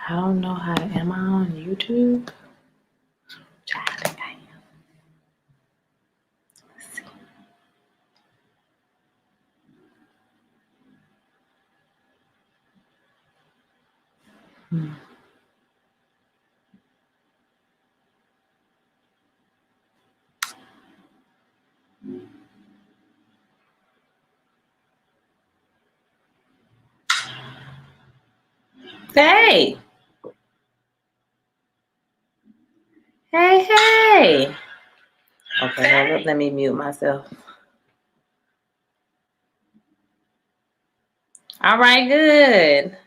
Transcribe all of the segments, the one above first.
I don't know how to. Am I on YouTube? I think I am. Let's see. Hey. Hey. Okay, well, let me mute myself. All right, good.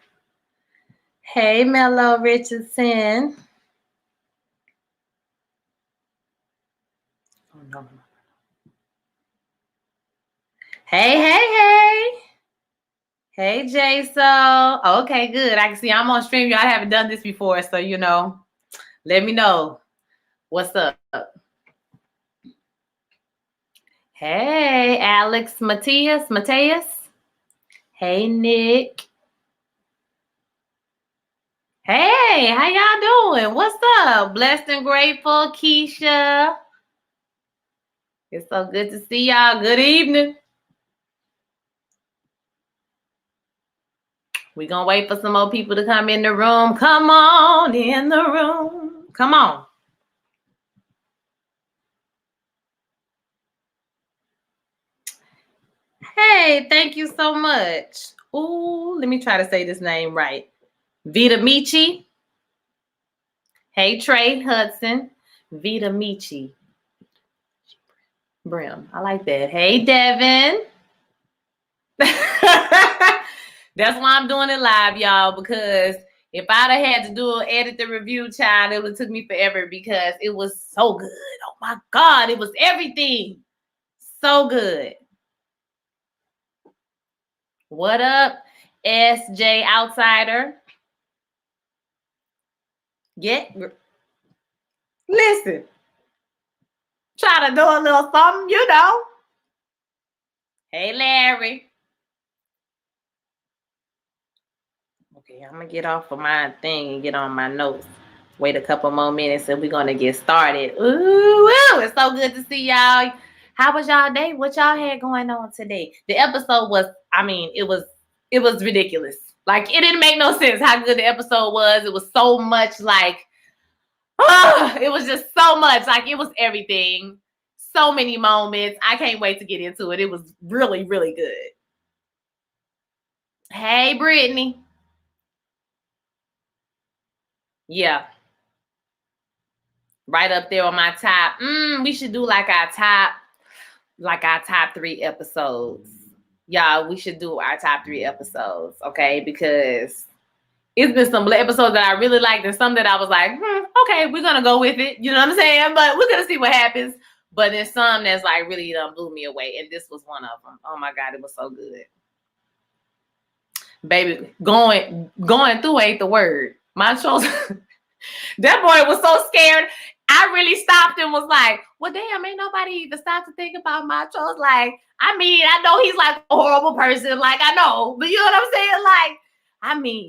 Hey, Mello Richardson. Oh, no. Hey. Hey, Jaso. Okay, good. I can see I'm on stream. Y'all haven't done this before, so, let me know. What's up? Hey, Alex Mateus. Hey, Nick. Hey, how y'all doing? What's up? Blessed and grateful, Keisha. It's so good to see y'all. Good evening. We're going to wait for some more people to come in the room. Come on in the room. Come on. Hey, thank you so much. Ooh, let me try to say this name right. Vita Michi. Hey, Trey Hudson. Vita Michi. Brim. I like that. Hey, Devin. That's why I'm doing it live, y'all, because if I'd have had to edit the review, child, it would have took me forever because it was so good. Oh, my God. It was everything. So good. What up, SJ Outsider? Yeah. Listen. Try to do a little something, Hey, Larry. Okay, I'm going to get off of my thing and get on my notes. Wait a couple more minutes and we're going to get started. Ooh, it's so good to see y'all. How was y'all day? What y'all had going on today? The episode was, it was ridiculous. Like, it didn't make no sense how good the episode was. It was so much like, it was just so much. Like, it was everything. So many moments. I can't wait to get into it. It was really, really good. Hey, Brittany. Yeah. Right up there on my top. We should do like our top 3 episodes. Y'all, we should do our top 3 episodes, okay? Because it's been some episodes that I really liked and some that I was like, okay, we're going to go with it. You know what I'm saying? But we're going to see what happens. But there's some that's like really blew me away. And this was one of them. Oh, my God, it was so good. Baby, going through ain't the word. Montrose, that boy was so scared. I really stopped and was like, well, damn, ain't nobody even stopped to think about Montrose. Like, I know he's like a horrible person. Like, I know. But you know what I'm saying? Like,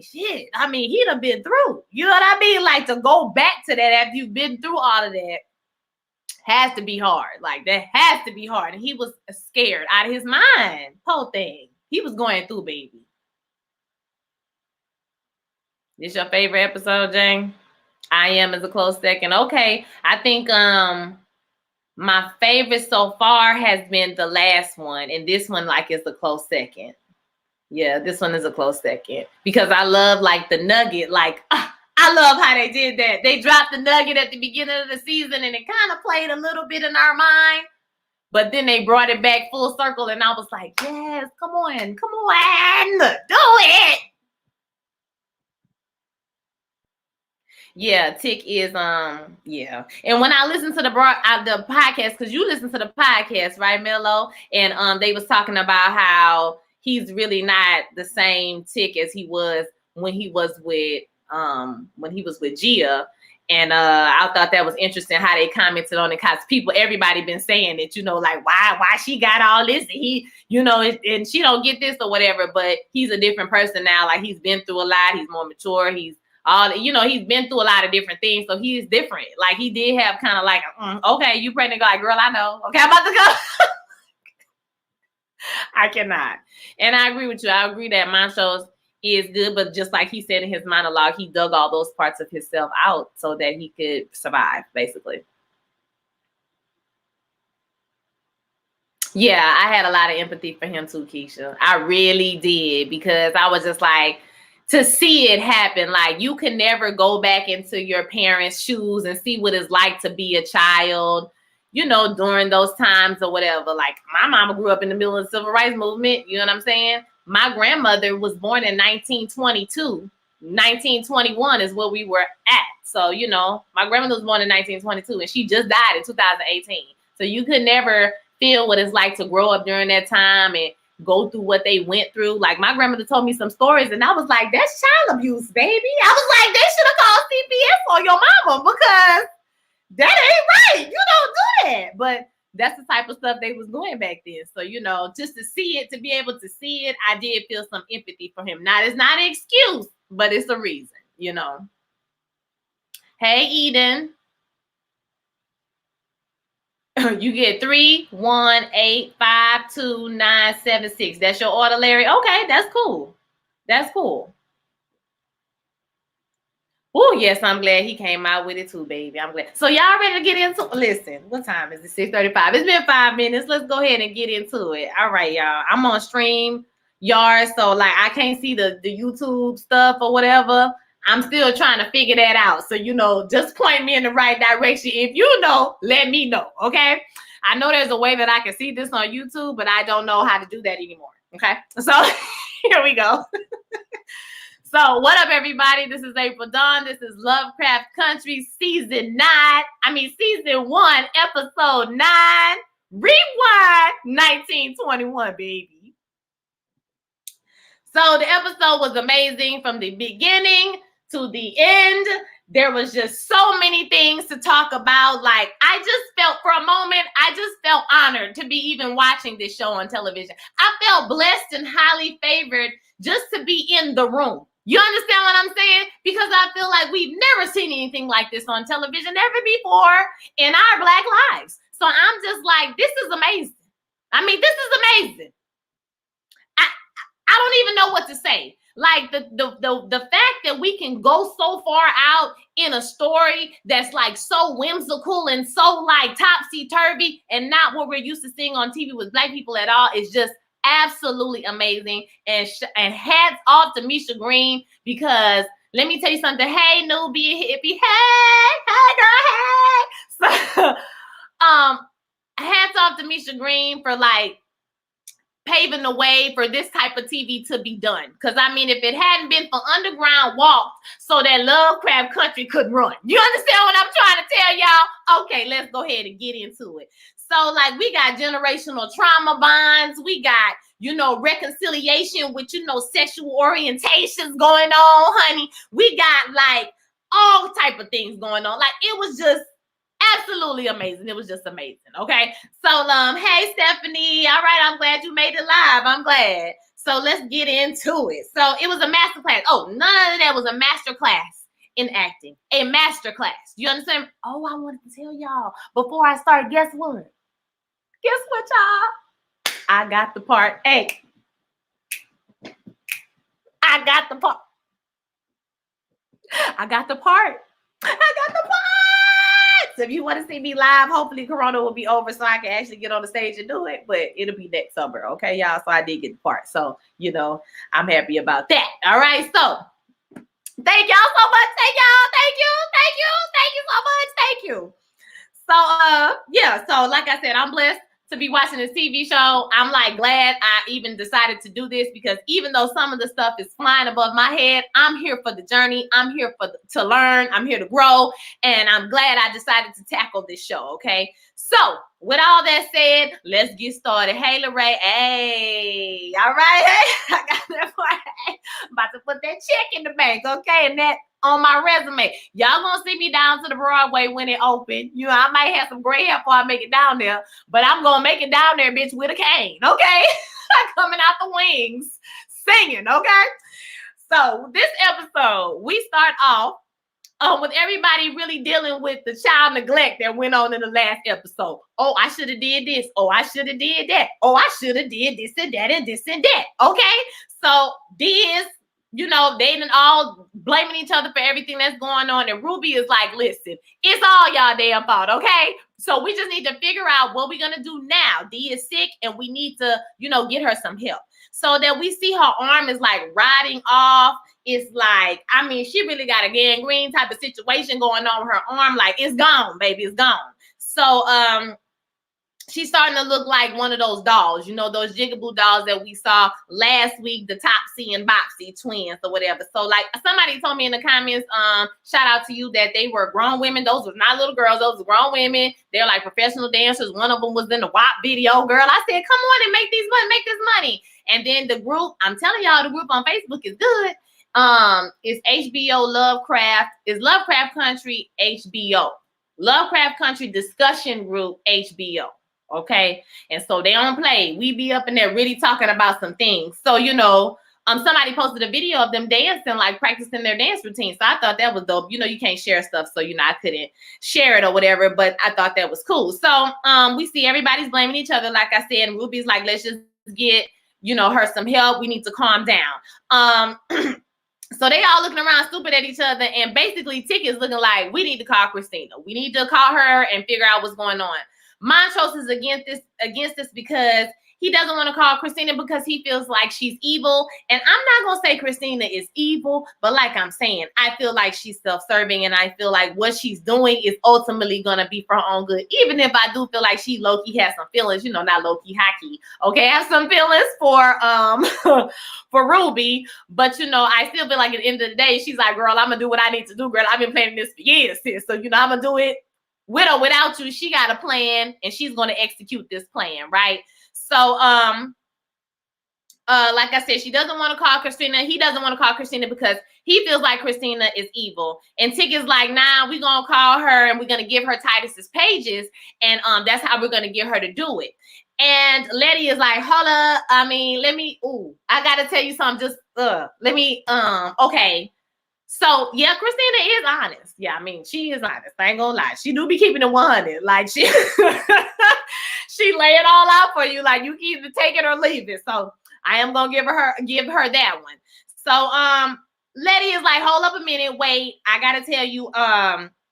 shit. He done been through. You know what I mean? Like, to go back to that after you've been through all of that has to be hard. Like, that has to be hard. And he was scared out of his mind. Whole thing. He was going through, baby. This your favorite episode, Jane? I Am is a close second. Okay. I think my favorite so far has been the last one. And this one, like, is a close second. Yeah, this one is a close second. Because I love, like, the nugget. Like, I love how they did that. They dropped the nugget at the beginning of the season and it kind of played a little bit in our mind. But then they brought it back full circle and I was like, yes, come on, do it. Yeah, Tick is yeah. And when I listened to the podcast, because you listen to the podcast, right, Mello? And they was talking about how he's really not the same Tick as he was when he was with Gia. And I thought that was interesting how they commented on it because everybody been saying it, like why she got all this and he, and she don't get this or whatever, but he's a different person now. Like he's been through a lot. He's more mature. He's all, you know, he's been through a lot of different things, so he's different. Like, he did have kind of like, okay, you pregnant? Like, girl, I know. Okay, I'm about to go. I cannot. And I agree with you. I agree that Montrose is good, but just like he said in his monologue, he dug all those parts of himself out so that he could survive, basically. Yeah, I had a lot of empathy for him too, Keisha. I really did, because I was just like, to see it happen, like, you can never go back into your parents' shoes and see what it's like to be a child, you know, during those times or whatever. Like, my mama grew up in the middle of the civil rights movement. You know what I'm saying? My grandmother was born in 1922. 1921 is what we were at. So, you know, my grandmother was born in 1922 and she just died in 2018. So you could never feel what it's like to grow up during that time and go through what they went through. Like, my grandmother told me some stories and I was like, that's child abuse, baby. I was like, they should have called CPS on your mama, because that ain't right. You don't do that. But that's the type of stuff they was doing back then. So, you know, just to see it, to be able to see it, I did feel some empathy for him. Now, it's not an excuse, but it's a reason, you know. Hey, Eden. You get 3, 1, 8, 5, 2, 9, 7, 6. That's your order, Larry. Okay, that's cool. That's cool. Oh, yes, I'm glad he came out with it too, baby. I'm glad. So y'all ready to get into it? Listen, what time is it? 6:35. It's been 5 minutes. Let's go ahead and get into it. All right, y'all. I'm on StreamYard, so like I can't see the YouTube stuff or whatever. I'm still trying to figure that out. So, you know, just point me in the right direction. If you know, let me know, okay? I know there's a way that I can see this on YouTube, but I don't know how to do that anymore, okay? So here we go. So what up, everybody? This is April Dawn. This is Lovecraft Country season 1, episode 9, rewind 1921, baby. So the episode was amazing from the beginning to the end. There was just so many things to talk about. Like, I just felt for a moment, I just felt honored to be even watching this show on television. I felt blessed and highly favored just to be in the room. You understand what I'm saying? Because I feel like we've never seen anything like this on television ever before in our Black lives. So I'm just like, this is amazing. I mean, this is amazing. I don't even know what to say. Like, the fact that we can go so far out in a story that's like so whimsical and so like topsy-turvy and not what we're used to seeing on TV with Black people at all is just absolutely amazing. And hats off to Misha Green, because let me tell you something. Hey, newbie, hippie. Hey, girl, hey. So, hats off to Misha Green for like paving the way for this type of TV to be done. Because, I mean, if it hadn't been for underground walks so that Lovecraft Country could run. You understand what I'm trying to tell y'all? Okay, let's go ahead and get into it. So, like, we got generational trauma bonds. We got, you know, reconciliation with, you know, sexual orientations going on, honey. We got, like, all type of things going on. Like, it was just absolutely amazing. It was just amazing. Okay. So, hey, Stephanie. All right. I'm glad you made it live. I'm glad. So let's get into it. So it was a master class. Oh, none of that was a master class in acting. A master class. You understand? Oh, I wanted to tell y'all before I start. Guess what? Guess what, y'all? I got the part. Hey, I got the part. I got the part. I got the part. So if you want to see me live, hopefully Corona will be over so I can actually get on the stage and do it. But it'll be next summer, okay, y'all? So I did get the part. So, you know, I'm happy about that. All right. So thank y'all so much. Thank y'all. Thank you. Thank you. Thank you so much. Thank you. So, yeah. So like I said, I'm blessed to be watching this TV show. I'm like glad I even decided to do this, because even though some of the stuff is flying above my head, I'm here for the journey. I'm here to learn. I'm here to grow. And I'm glad I decided to tackle this show. Okay. So with all that said, let's get started. Hey, Lorraine. Hey. All right. Hey, I got that part. Hey, I'm about to put that check in the bank. Okay. And that on my resume. Y'all gonna see me down to the Broadway when it open. You know, I might have some gray hair before I make it down there, but I'm gonna make it down there, bitch, with a cane, okay? Coming out the wings, singing, okay? So this episode, we start off with everybody really dealing with the child neglect that went on in the last episode. Oh, I should have did this. Oh, I should have did that. Oh, I should have did this and that and this and that. Okay, so Diz, you know, they done all blaming each other for everything that's going on, and Ruby is like, listen, it's all y'all damn fault, okay? So we just need to figure out what we're gonna do now. Dee is sick, and we need to, you know, get her some help. So that we see her arm is like rotting off. It's like, I mean, she really got a gangrene type of situation going on with her arm. Like, it's gone, baby, it's gone. So she's starting to look like one of those dolls, you know, those jigaboo dolls that we saw last week, the Topsy and Bopsy twins or whatever. So like somebody told me in the comments, shout out to you, that they were grown women. Those were not little girls, those were grown women. They're like professional dancers. One of them was in the WAP video, girl. I said, come on and make this money. And then the group, I'm telling y'all, the group on Facebook is good. It's HBO Lovecraft, is Lovecraft Country HBO. Lovecraft Country discussion group HBO. Okay, and so they don't play. We be up in there really talking about some things. So, you know, somebody posted a video of them dancing, like practicing their dance routine. So I thought that was dope. You know, you can't share stuff, so you know, I couldn't share it or whatever, but I thought that was cool. So we see everybody's blaming each other, like I said, and Ruby's like, let's just get, you know, her some help. We need to calm down. So they all looking around stupid at each other, and basically Tick is looking like, we need to call Christina. We need to call her and figure out what's going on. Montrose is against this because he doesn't want to call Christina because he feels like she's evil. And I'm not going to say Christina is evil, but like I'm saying, I feel like she's self-serving, and I feel like what she's doing is ultimately going to be for her own good. Even if I do feel like she low-key has some feelings, you know, not low-key, high-key. Okay, I have some feelings for for Ruby, but you know, I still feel like at the end of the day, she's like, girl, I'm going to do what I need to do, girl. I've been planning this for years, sis. So, you know, I'm going to do it. With or without you, she got a plan, and she's going to execute this plan, right? So, like I said, she doesn't want to call Christina. He doesn't want to call Christina because he feels like Christina is evil. And Tick is like, nah, we're going to call her, and we're going to give her Titus's pages, and that's how we're going to get her to do it. And Letty is like, hold up, I mean, I got to tell you something, okay. So, yeah, Christina is honest. Yeah, I mean, she is honest. I ain't gonna lie. She do be keeping it 100. Like, she she lay it all out for you. Like, you either take it or leave it. So, I am gonna give her that one. So, Letty is like, hold up a minute. Wait, I gotta tell you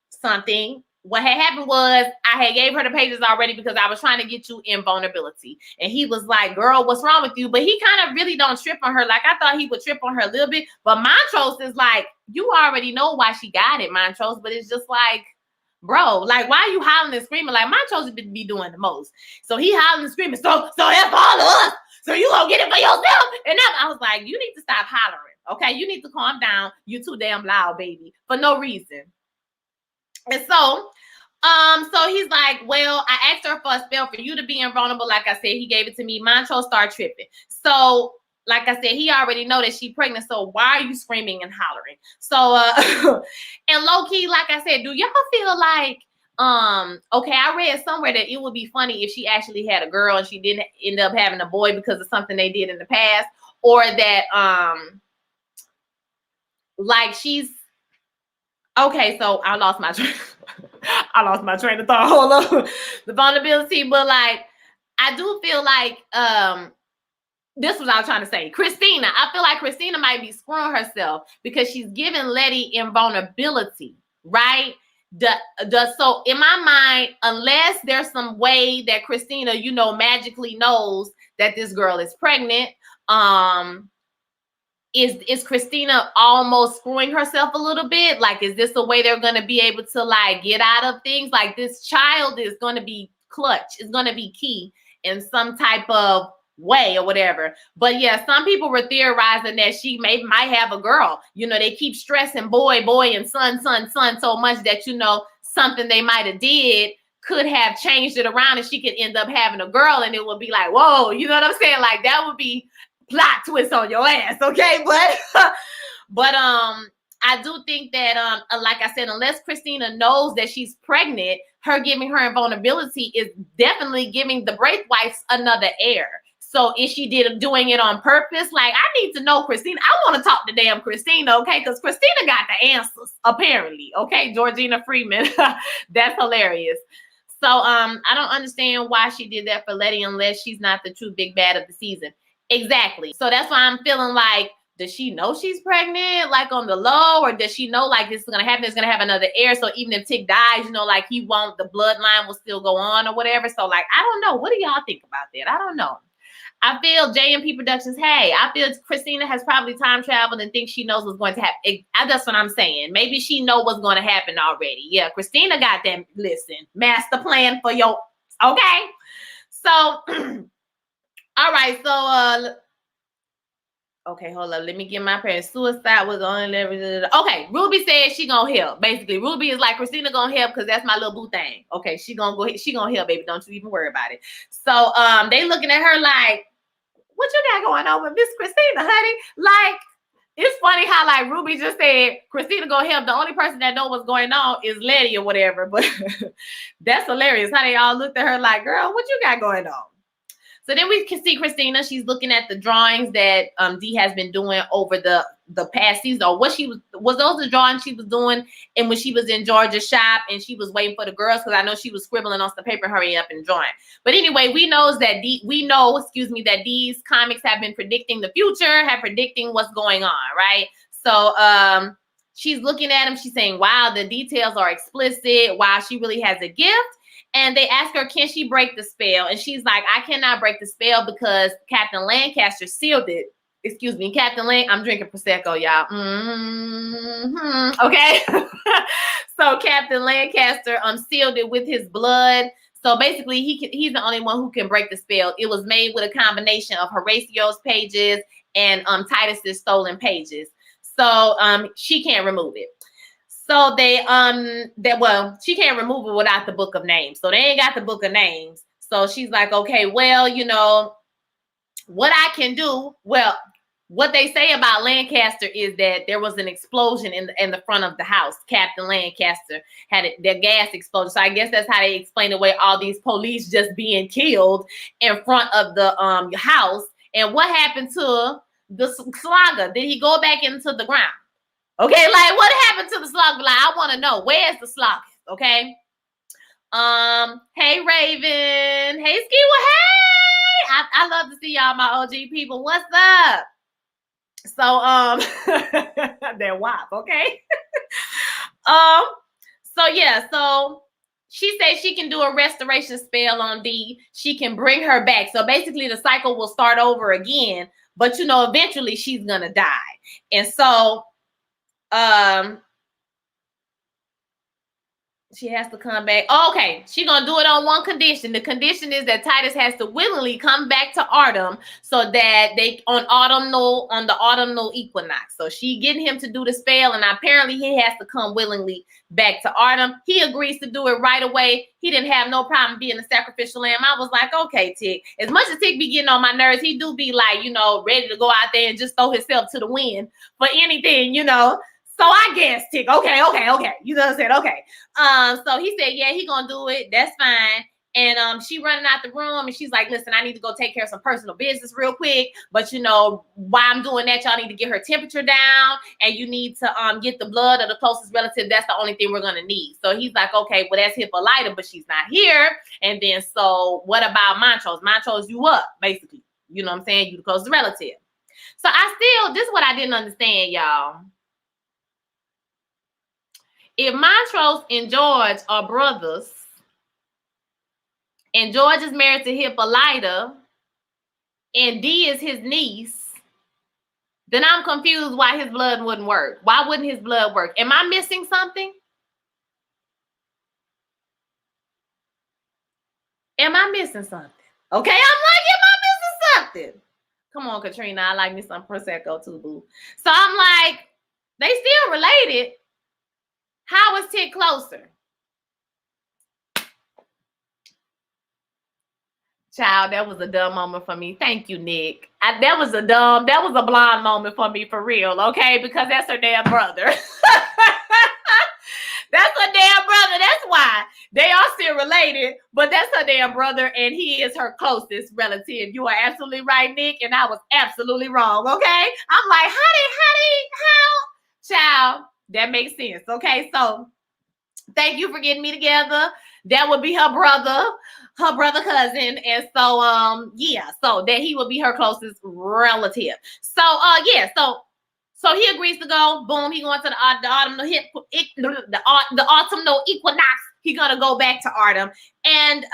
something. What had happened was I had gave her the pages already because I was trying to get you in vulnerability. And he was like, girl, what's wrong with you? But he kind of really don't trip on her. Like, I thought he would trip on her a little bit. But Montrose is like, you already know why she got it, Montrose. But it's just like, bro, like, why are you howling and screaming? Like, Montrose be doing the most. So he howling and screaming, so that's all of us. So you gonna get it for yourself? And then I was like, you need to stop hollering. Okay, you need to calm down. You're too damn loud, baby, for no reason. And so he's like, well, I asked her for a spell for you to be invulnerable. Like I said, he gave it to me. Montrose started tripping. So, like I said, he already know that she's pregnant. So why are you screaming and hollering? So, and low key, like I said, do y'all feel like, okay, I read somewhere that it would be funny if she actually had a girl and she didn't end up having a boy because of something they did in the past, or that, like she's, okay, so I lost my train of thought. Hold on. The vulnerability, but like I do feel like this was what I was trying to say. Christina, I feel like Christina might be screwing herself because she's giving Letty invulnerability, right? So in my mind, unless there's some way that Christina, you know, magically knows that this girl is pregnant, is Christina almost screwing herself a little bit? Like, is this a way they're going to be able to like get out of things? Like, this child is going to be clutch. It's going to be key in some type of way or whatever. But yeah, some people were theorizing that she might have a girl. You know, they keep stressing boy, and son so much that, you know, something they might have did could have changed it around and she could end up having a girl, and it would be like, whoa, you know what I'm saying? Like, that would be plot twist on your ass, okay? But I do think that like I said, unless Christina knows that she's pregnant, her giving her invulnerability is definitely giving the Braithwaites another heir. So is she doing it on purpose? Like, I need to know, Christina. I want to talk to damn Christina, okay? Because Christina got the answers, apparently. Okay, Georgina Freeman. That's hilarious. So I don't understand why she did that for Letty unless she's not the true big bad of the season. Exactly. So that's why I'm feeling like, does she know she's pregnant, like on the low, or does she know like this is gonna happen? It's gonna have another heir. So even if Tick dies, you know, like the bloodline will still go on or whatever. So like, I don't know. What do y'all think about that? I don't know. I feel JMP Productions, hey, I feel Christina has probably time traveled and thinks she knows what's going to happen. That's what I'm saying. Maybe she know what's going to happen already. Yeah, Christina got that, listen, master plan for your, okay? So, all right, so, okay, hold up. Let me get my parents. Suicide was on leverage. Okay, Ruby said she gonna help. Basically, Ruby is like, Christina gonna help because that's my little boo thing. Okay, she gonna help, baby. Don't you even worry about it. So, they looking at her like, what you got going on with Miss Christina, honey? Like, it's funny how like Ruby just said Christina gonna help. The only person that know what's going on is Letty or whatever. But that's hilarious how they all looked at her like, girl, what you got going on? So then we can see Christina. She's looking at the drawings that Dee has been doing over the past season. Or what she was those the drawings she was doing, and when she was in Georgia's shop and she was waiting for the girls, because I know she was scribbling on some paper, hurry up and drawing. But anyway, we know that Dee's comics have been predicting the future, have predicting what's going on, right? So she's looking at him. She's saying, wow, the details are explicit. Wow, she really has a gift. And they ask her, can she break the spell? And she's like, I cannot break the spell because Captain Lancaster sealed it. Excuse me, I'm drinking Prosecco, y'all. Okay. So Captain Lancaster sealed it with his blood. So basically, he's the only one who can break the spell. It was made with a combination of Horatio's pages and Titus's stolen pages. So she can't remove it. So she can't remove it without the book of names. So they ain't got the book of names. So she's like, okay, well, you know, what I can do, well, what they say about Lancaster is that there was an explosion in the front of the house. Captain Lancaster had their gas explosion. So I guess that's how they explain away all these police just being killed in front of the house. And what happened to the slugger? Did he go back into the ground? Okay, like what happened to the slug? Like, I want to know, where's the slug? Okay. Hey Raven. Hey Skiwa. Hey, I love to see y'all, my OG people. What's up? So they're WAP, okay. So yeah, so she says she can do a restoration spell on Dee. She can bring her back. So basically the cycle will start over again, but you know, eventually she's gonna die. And so she has to come back. Oh, okay, she's gonna do it on one condition. The condition is that Titus has to willingly come back to Artem so that they on the autumnal equinox. So she getting him to do the spell, and apparently he has to come willingly back to Artem. He agrees to do it right away. He didn't have no problem being a sacrificial lamb. I was like, okay, Tick. As much as Tick be getting on my nerves, he do be like, you know, ready to go out there and just throw himself to the wind for anything, you know. So I guess, Tick, okay. You know what I'm saying? Okay. So he said, yeah, he gonna do it. That's fine. And she running out the room and she's like, listen, I need to go take care of some personal business real quick. But you know, while I'm doing that, y'all need to get her temperature down and you need to get the blood of the closest relative. That's the only thing we're gonna need. So he's like, okay, well, that's Hippolyta, but she's not here. And then so what about Montrose? Montrose, you up, basically. You know what I'm saying? You the closest relative. So this is what I didn't understand, y'all. If Montrose and George are brothers, and George is married to Hippolyta, and Dee is his niece, then I'm confused why his blood wouldn't work. Why wouldn't his blood work? Am I missing something? Am I missing something? Okay, I'm like, am I missing something? Come on, Katrina, I like me some Prosecco too, boo. So I'm like, they still related. How is Tick closer? Child, that was a dumb moment for me. Thank you, Nick. That was a blonde moment for me, for real, okay? Because that's her damn brother. That's her damn brother. That's why. They are still related, but that's her damn brother, and he is her closest relative. You are absolutely right, Nick, and I was absolutely wrong, okay? I'm like, how? Child, that makes sense, okay? So thank you for getting me together. That would be her brother cousin. And so, yeah, so that he would be her closest relative. So, yeah, so he agrees to go. Boom, he going to the autumnal equinox. He gonna go back to Artem, and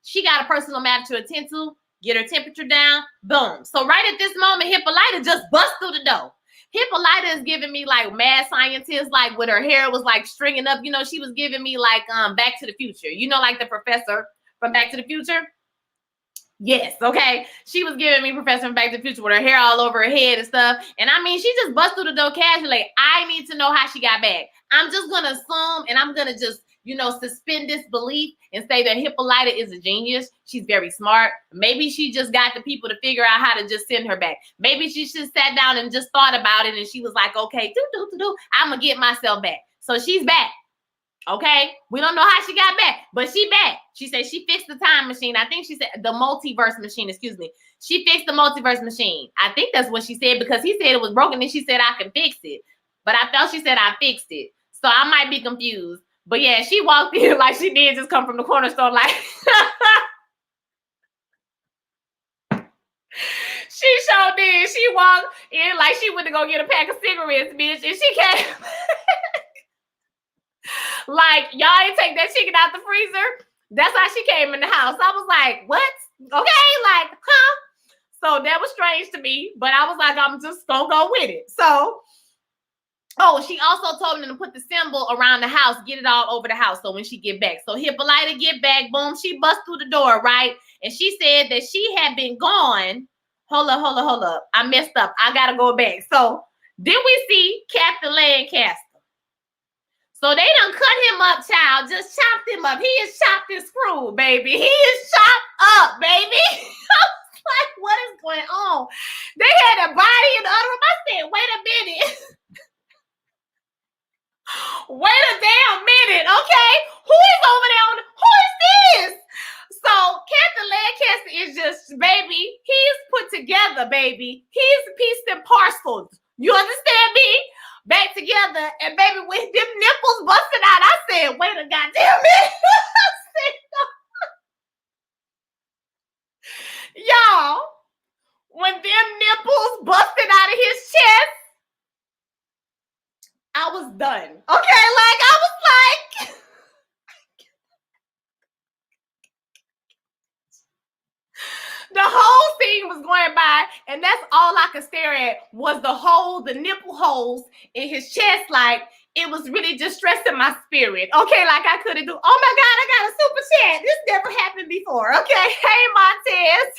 she got a personal matter to attend to. Get her temperature down. Boom. So right at this moment, Hippolyta just bust through the door. Hippolyta is giving me like mad scientist, like with her hair was like stringing up. You know, she was giving me like Back to the Future. You know, like the professor from Back to the Future. Yes, okay. She was giving me Professor from Back to the Future with her hair all over her head and stuff. And I mean, she just bust through the door casually. I need to know how she got back. I'm just going to assume, and I'm going to just, you know, suspend disbelief and say that Hippolyta is a genius. She's very smart. Maybe she just got the people to figure out how to just send her back. Maybe she just sat down and just thought about it, and she was like, okay, I'm going to get myself back. So she's back. Okay, we don't know how she got back, but she back. She said she fixed the time machine. I think she said the multiverse machine, excuse me. She fixed the multiverse machine. I think that's what she said, because he said it was broken and she said I can fix it. But I felt she said I fixed it. So I might be confused. But yeah, she walked in like she did just come from the corner store like she sure did. She walked in like she went to go get a pack of cigarettes, bitch, and she came like, y'all ain't take that chicken out the freezer. That's how she came in the house. I was like, what? Okay, like, huh? So that was strange to me, but I was like, I'm just gonna go with it. So, oh, she also told them to put the symbol around the house, get it all over the house. So when she get back, so Hippolyta get back, boom, she bust through the door, right? And she said that she had been gone. Hold up. I messed up. I gotta go back. So then we see Captain Lancaster. So they done cut him up, child. Just chopped him up. He is chopped and screwed, baby. He is chopped up, baby. I was like, what is going on? They had a body in the other room. I said, wait a minute. Wait a damn minute, okay? Who is over there? Who is this? So Captain Lancaster is just, baby, he's put together, baby. He's pieced and parceled. You understand me? Back together, and baby, with them nipples busting out, I said, wait a goddamn minute. Y'all, when them nipples busted out of his chest, I was done. Okay, like I was like, the whole scene was going by, and that's all I could stare at was the nipple holes in his chest. Like, it was really just stressing my spirit. Okay, like I couldn't do, oh my God, I got a super chat. This never happened before. Okay, hey, Montez.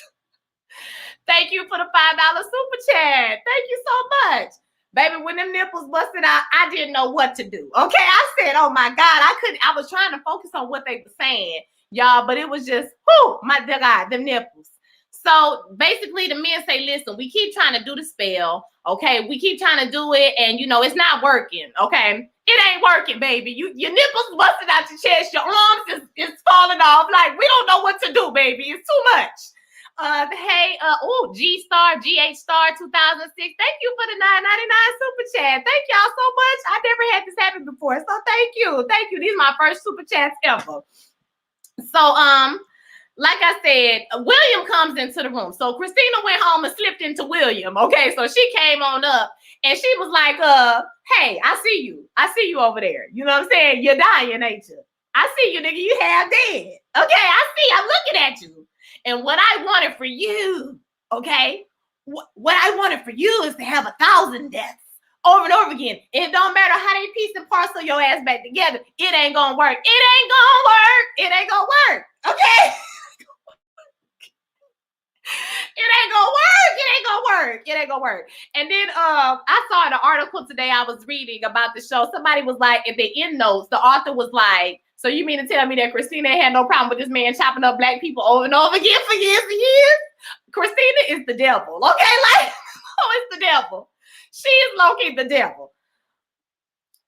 Thank you for the $5 super chat. Thank you so much. Baby, when them nipples busted out, I didn't know what to do. Okay, I said, oh my God, I was trying to focus on what they were saying, y'all, but it was just, whoo, my God, them nipples. So basically the men say, listen, we keep trying to do the spell, okay? We keep trying to do it, and, you know, it's not working, okay? It ain't working, baby. Your nipples busted out your chest, your arms is falling off. Like, we don't know what to do, baby. It's too much. G-Star, GH Star 2006. Thank you for the $9.99 super chat. Thank y'all so much. I never had this happen before, so thank you. Thank you. These are my first super chats ever. So, like I said, William comes into the room. So Christina went home and slipped into William. Okay, so she came on up and she was like, hey, I see you. I see you over there. You know what I'm saying? You're dying, ain't you? I see you, nigga. You half dead. Okay, I see. I'm looking at you. And what I wanted for you, okay, what I wanted for you is to have 1,000 deaths over and over again. It don't matter how they piece and parcel your ass back together. It ain't gonna work. It ain't gonna work. It ain't gonna work. Okay? It ain't gonna work. It ain't gonna work. It ain't gonna work. And then I saw an article today I was reading about the show. Somebody was like, in the end notes, the author was like, so you mean to tell me that Christina had no problem with this man chopping up black people over and over again for years and years? Christina is the devil. Okay, like, oh, it's the devil. She is low-key the devil.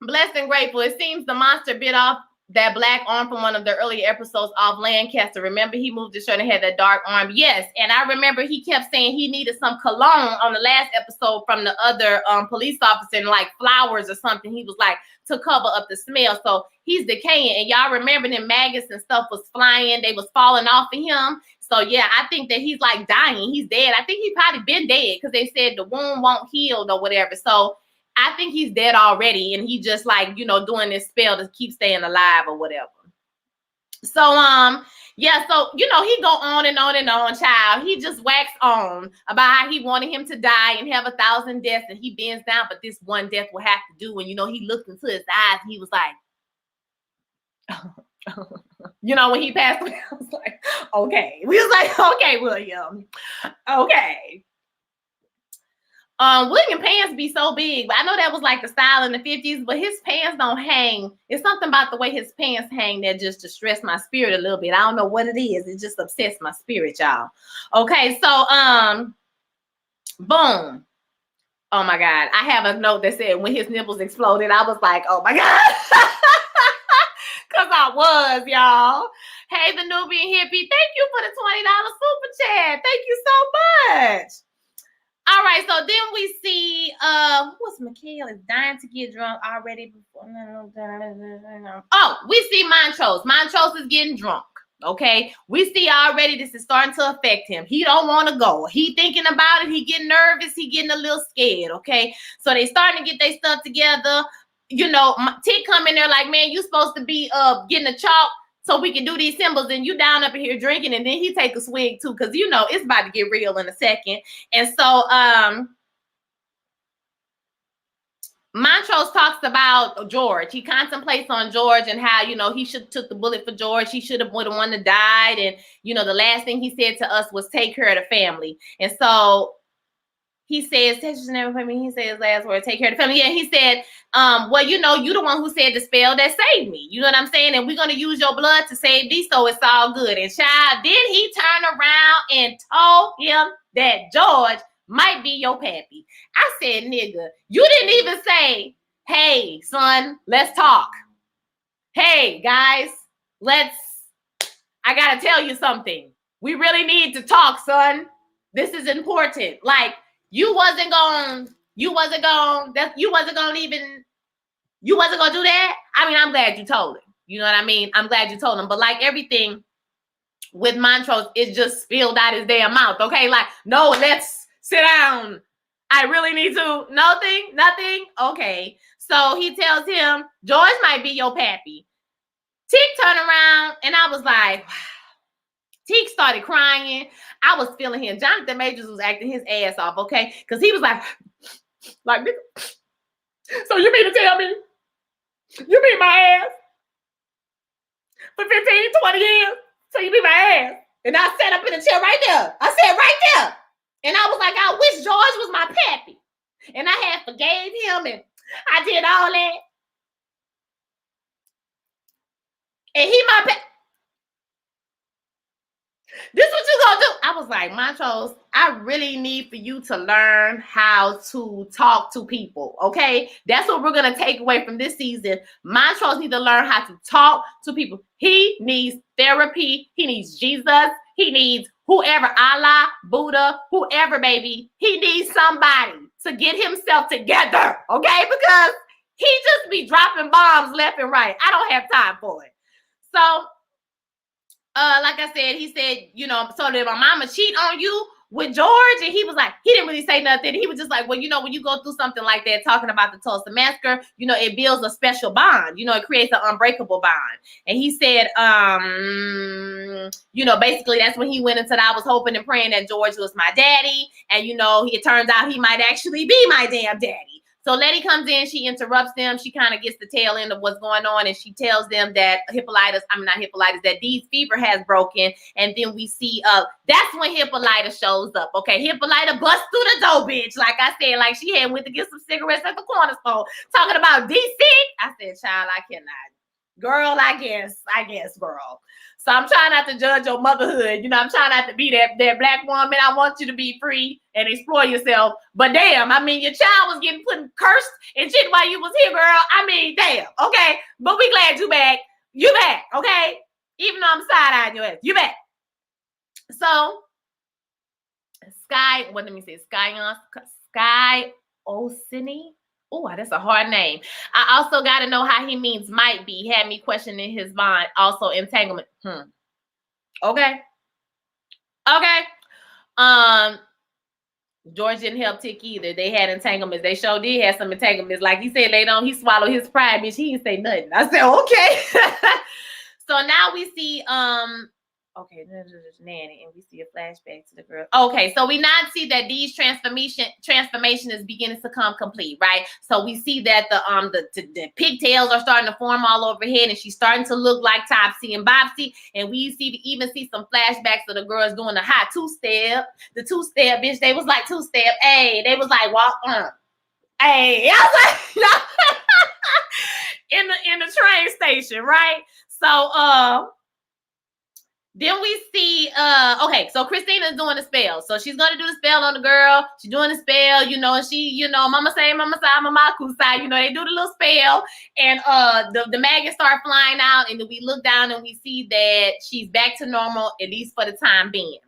Blessed and grateful. It seems the monster bit off that black arm from one of the earlier episodes of Lancaster. Remember, he moved his shirt and had that dark arm. Yes, and I remember he kept saying he needed some cologne on the last episode from the other police officer, and like flowers or something. He was like to cover up the smell. So he's decaying, and y'all remember them maggots and stuff was flying. They was falling off of him. So yeah, I think that he's like dying. He's dead. I think he probably been dead because they said the wound won't heal or whatever. So I think he's dead already, and he just like, you know, doing this spell to keep staying alive or whatever. So yeah, so you know, he go on and on and on, child. He just waxed on about how he wanted him to die and have 1,000 deaths, and he bends down, but this one death will have to do. And you know, he looked into his eyes, and he was like, you know, when he passed away, I was like, okay. We was like, okay, William, okay. William pants be so big, but I know that was like the style in the 50s, but his pants don't hang. It's something about the way his pants hang that just distressed my spirit a little bit. I don't know what it is. It just upsets my spirit, y'all. Okay, so boom. Oh my God. I have a note that said when his nipples exploded, I was like, oh my God. Because I was, y'all. Hey, the Nubian hippie, thank you for the $20 super chat. Thank you so much. All right, so then we see what's Mikhail is dying to get drunk already before. Oh, we see Montrose. Montrose is getting drunk. Okay, we see already this is starting to affect him. He don't want to go. He thinking about it. He getting nervous. He getting a little scared. Okay, so they starting to get their stuff together. You know, Tick come in there like, man, you supposed to be getting a chalk so we can do these symbols, and you down up in here drinking, and then he take a swig too, because you know it's about to get real in a second. And so Montrose talks about George. He contemplates on George and how, you know, he should have took the bullet for George. He should have been the one that died. And, you know, the last thing he said to us was take care of the family. And so he says, he said his last word, take care of the family. Yeah, he said, well, you know, you the one who said the spell that saved me. You know what I'm saying? And we're going to use your blood to save thee, so it's all good. And child, then he turned around and told him that George might be your pappy. I said, nigga, you didn't even say, hey, son, let's talk. Hey, guys, I got to tell you something. We really need to talk, son. This is important. Like, you wasn't gonna do that. I mean, I'm glad you told him. You know what I mean? I'm glad you told him. But like everything with Montrose, it just spilled out his damn mouth. Okay, like, no, let's sit down. I really need to. Nothing. Okay. So he tells him, George might be your pappy. Tick turned around and I was like, wow. Teak started crying. I was feeling him. Jonathan Majors was acting his ass off, okay? Because he was like, so you mean to tell me you beat my ass for 15, 20 years? So you beat my ass. And I sat up in the chair right there. I said right there. And I was like, I wish George was my pappy. And I had forgave him and I did all that. And he my pappy. This what you gonna do? I was like, Montrose, I really need for you to learn how to talk to people, okay? That's what we're gonna take away from this season. Montrose needs to learn how to talk to people. He needs therapy. He needs Jesus. He needs whoever, Allah, Buddha, whoever, baby. He needs somebody to get himself together, okay? Because he just be dropping bombs left and right. I don't have time for it. So, like I said, he said, you know, so did my mama cheat on you with George? And he was like, he didn't really say nothing. He was just like, well, you know, when you go through something like that, talking about the Tulsa Massacre, you know, it builds a special bond. You know, it creates an unbreakable bond. And he said, you know, basically that's when he went into that. I was hoping and praying that George was my daddy. And, you know, it turns out he might actually be my damn daddy. So Letty comes in, she interrupts them. She kind of gets the tail end of what's going on. And she tells them that that Dee's fever has broken. And then we see, that's when Hippolyta shows up. Okay, Hippolyta busts through the door, bitch. Like I said, like she had went to get some cigarettes at the corner store. Talking about DC. I said, child, I cannot. Girl, I guess, girl. So I'm trying not to judge your motherhood. You know, I'm trying not to be that black woman. I want you to be free and explore yourself. But damn, I mean, your child was getting cursed and shit while you was here, girl. I mean, damn. Okay, but we glad you back. You back, okay? Even though I'm side-eyeing your ass, you back. So, Sky, what let me say? Sky Osini. Oh, that's a hard name. I also got to know how he means might be. Had me questioning his mind. Also, entanglement. Okay. Okay. George didn't help Tick either. They had entanglements. They sure did have some entanglements. Like he said later on, he swallowed his pride, bitch. He didn't say nothing. I said, okay. So now we see okay, nanny, and we see a flashback to the girl. Okay, so we not see that these transformation is beginning to come complete, right? So we see that the pigtails are starting to form all over her head, and she's starting to look like Topsy and Bopsy. And we even see some flashbacks of the girls doing the hot two-step, bitch. They was like two-step. Hey, they was like walk Hey, I was like in the train station, right? So then we see okay, so Christina's doing the spell. So she's gonna do the spell on the girl. She's doing the spell, you know, and she, you know, mama say, mama side, mama kusai, you know, they do the little spell, and the maggots start flying out, and then we look down and we see that she's back to normal, at least for the time being.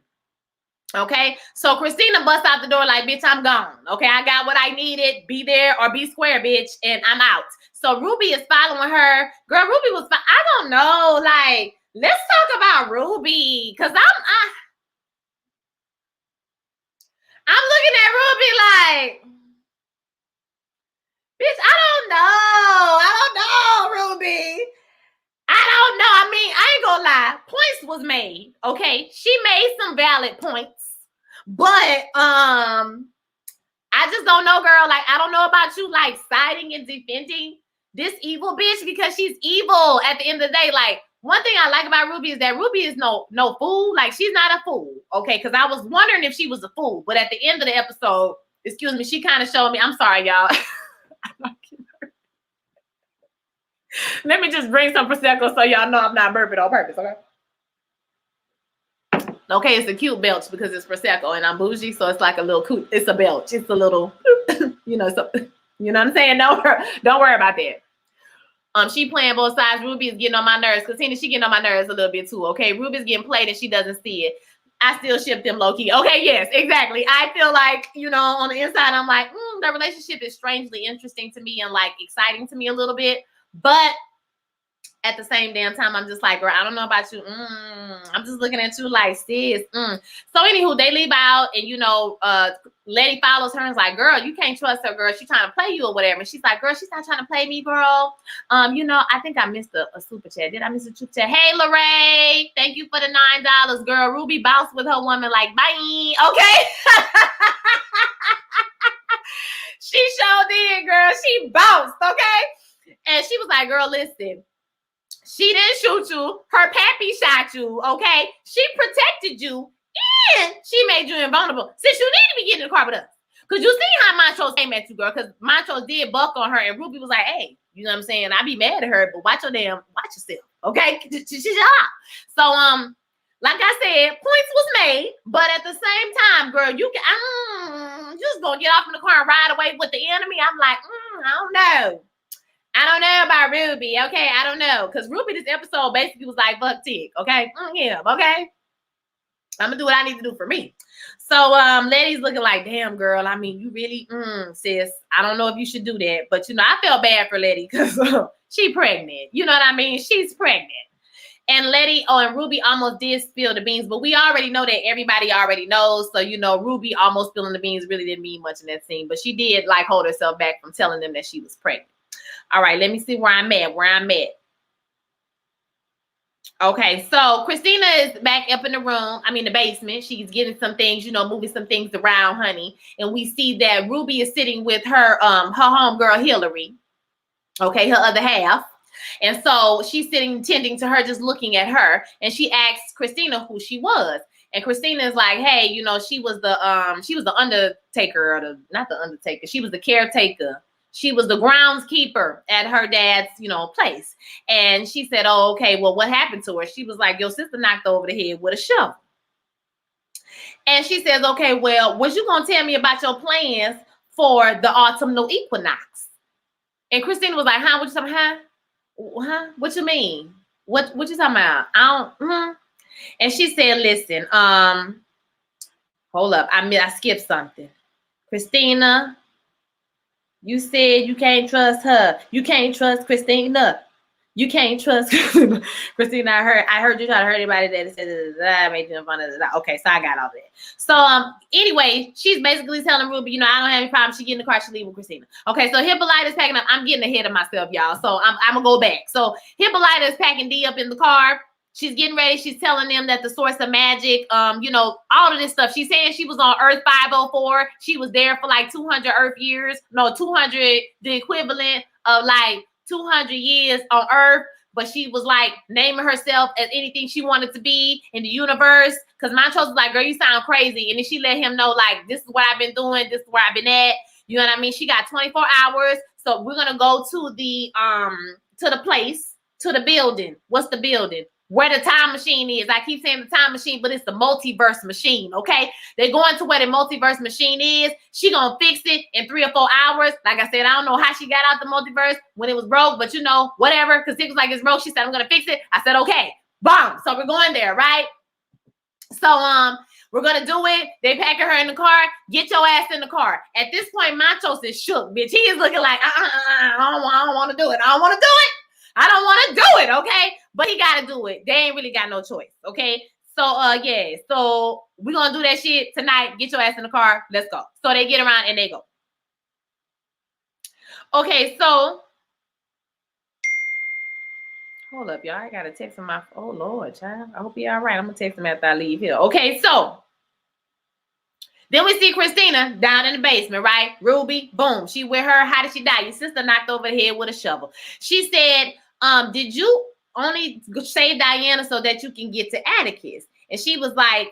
Okay, so Christina busts out the door like, bitch, I'm gone. Okay, I got what I needed. Be there or be square, bitch, and I'm out. So Ruby is following her. Girl, Ruby was, I don't know, like, let's talk about Ruby, because I'm looking at Ruby like, bitch, I don't know, Ruby. I don't know. I mean, I ain't gonna lie. Points was made. Okay, she made some valid points. But I just don't know, girl. Like, I don't know about you, like, siding and defending this evil bitch because she's evil at the end of the day. Like, one thing I like about Ruby is that Ruby is no fool. Like, she's not a fool. Okay, because I was wondering if she was a fool. But at the end of the episode, excuse me, she kind of showed me. I'm sorry, y'all. Let me just bring some Prosecco so y'all know I'm not burping on purpose, okay? Okay, it's a cute belch because it's Prosecco and I'm bougie, so it's like a little cute. It's a belch. It's a little, you know, so, you know what I'm saying? Don't worry about that. She playing both sides. Ruby is getting on my nerves. Christina, she getting on my nerves a little bit too, okay? Ruby's getting played and she doesn't see it. I still ship them low-key. Okay, yes, exactly. I feel like, you know, on the inside, I'm like, the relationship is strangely interesting to me and, like, exciting to me a little bit. But at the same damn time, I'm just like, girl, I don't know about you. I'm just looking at you like, sis. So anywho, they leave out, and you know, Letty follows her and is like, girl, you can't trust her, girl. She's trying to play you or whatever. And she's like, girl, she's not trying to play me, girl. You know, I think I missed a super chat. Did I miss a super chat? Hey, Lorraine, thank you for the $9, girl. Ruby bounced with her woman like, bye. Okay. She sure did, girl. She bounced, okay? And she was like, girl, listen. She didn't shoot you. Her pappy shot you, okay? She protected you, and she made you invulnerable. Since you need to be getting in the car with us. Because you see how Montrose came at you, girl. Because Montrose did buck on her, and Ruby was like, hey, you know what I'm saying? I be mad at her, but watch yourself, okay? So, like I said, points was made, but at the same time, girl, you can, just gonna get off in the car and ride away with the enemy. I'm like, I don't know. I don't know about Ruby, okay? I don't know. Because Ruby, this episode basically was like, fuck Tick, okay? Yeah, okay? I'm going to do what I need to do for me. So, Letty's looking like, damn, girl, I mean, you really, sis, I don't know if you should do that. But, you know, I felt bad for Letty because she pregnant. You know what I mean? She's pregnant. And Letty, and Ruby almost did spill the beans, but we already know that everybody already knows. So, you know, Ruby almost spilling the beans really didn't mean much in that scene. But she did, like, hold herself back from telling them that she was pregnant. All right, let me see where I'm at. Okay, so Christina is back up in the room. I mean, the basement. She's getting some things, you know, moving some things around, honey. And we see that Ruby is sitting with her homegirl, Hillary. Okay, her other half. And so she's sitting, tending to her, just looking at her. And she asks Christina who she was. And Christina is like, hey, you know, she was the undertaker, or not the undertaker. She was the caretaker. She was the groundskeeper at her dad's, you know, place. And she said, oh, okay, well, what happened to her? She was like, your sister knocked over the head with a shovel. And she says, okay, well, was you going to tell me about your plans for the autumnal equinox? And Christina was like, huh? What you talking about? Huh? What you mean? what you talking about? I don't. And she said, listen, hold up, I skipped something. Christina, you said you can't trust her. You can't trust Christina. You can't trust Christina. I heard you try to hurt anybody that said that made you in fun of that. Okay, so I got all that. So anyway, she's basically telling Ruby, you know, I don't have any problem. She get in the car, she leave with Christina. Okay, so Hippolyta is packing up. I'm getting ahead of myself, y'all. So I'm gonna go back. So Hippolyta is packing D up in the car. She's getting ready. She's telling them that the source of magic, you know, all of this stuff. She's saying she was on Earth 504. She was there for like 200 Earth years. No, 200, the equivalent of like 200 years on Earth. But she was like naming herself as anything she wanted to be in the universe. Because Montrose was like, girl, you sound crazy. And then she let him know, like, this is what I've been doing. This is where I've been at. You know what I mean? She got 24 hours. So we're going to go to the place, to the building. What's the building? Where the time machine is. I keep saying the time machine, but it's the multiverse machine, okay? They're going to where the multiverse machine is. She gonna fix it in 3 or 4 hours. Like I said, I don't know how she got out the multiverse when it was broke, but you know, whatever, because it was like it's broke. She said, I'm gonna fix it. I said, okay, boom. So we're going there, right? So we're gonna do it. They packing her in the car. Get your ass in the car. At this point, Montrose is shook, bitch. He is looking like, I don't want to do it. I don't want to do it. I don't want to do it, okay? But he got to do it. They ain't really got no choice, okay? So, yeah. So, we're going to do that shit tonight. Get your ass in the car. Let's go. So, they get around and they go. Okay, so. Hold up, y'all. I got to text him. Oh, Lord, child. I hope you're all right. I'm going to text him after I leave here. Okay, so. Then we see Christina down in the basement, right? Ruby, boom. She with her. How did she die? Your sister knocked over the head with a shovel. She said, did you only save Diana so that you can get to Atticus? And she was like,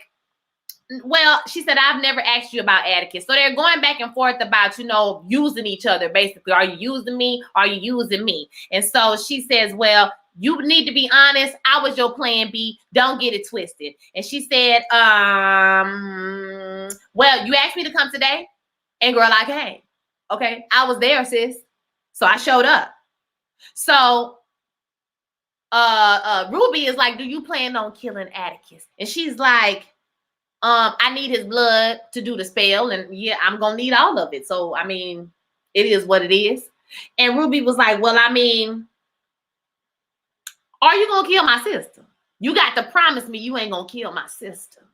well, she said, I've never asked you about Atticus. So they're going back and forth about, you know, using each other, basically. Are you using me? Are you using me? And so she says, well, you need to be honest. I was your plan B. Don't get it twisted. And she said, well, you asked me to come today? And girl, I came. Okay, I was there, sis. So I showed up. So Ruby is like, do you plan on killing Atticus? And she's like, I need his blood to do the spell. And yeah, I'm going to need all of it. So, I mean, it is what it is. And Ruby was like, well, I mean, are you going to kill my sister? You got to promise me you ain't going to kill my sister.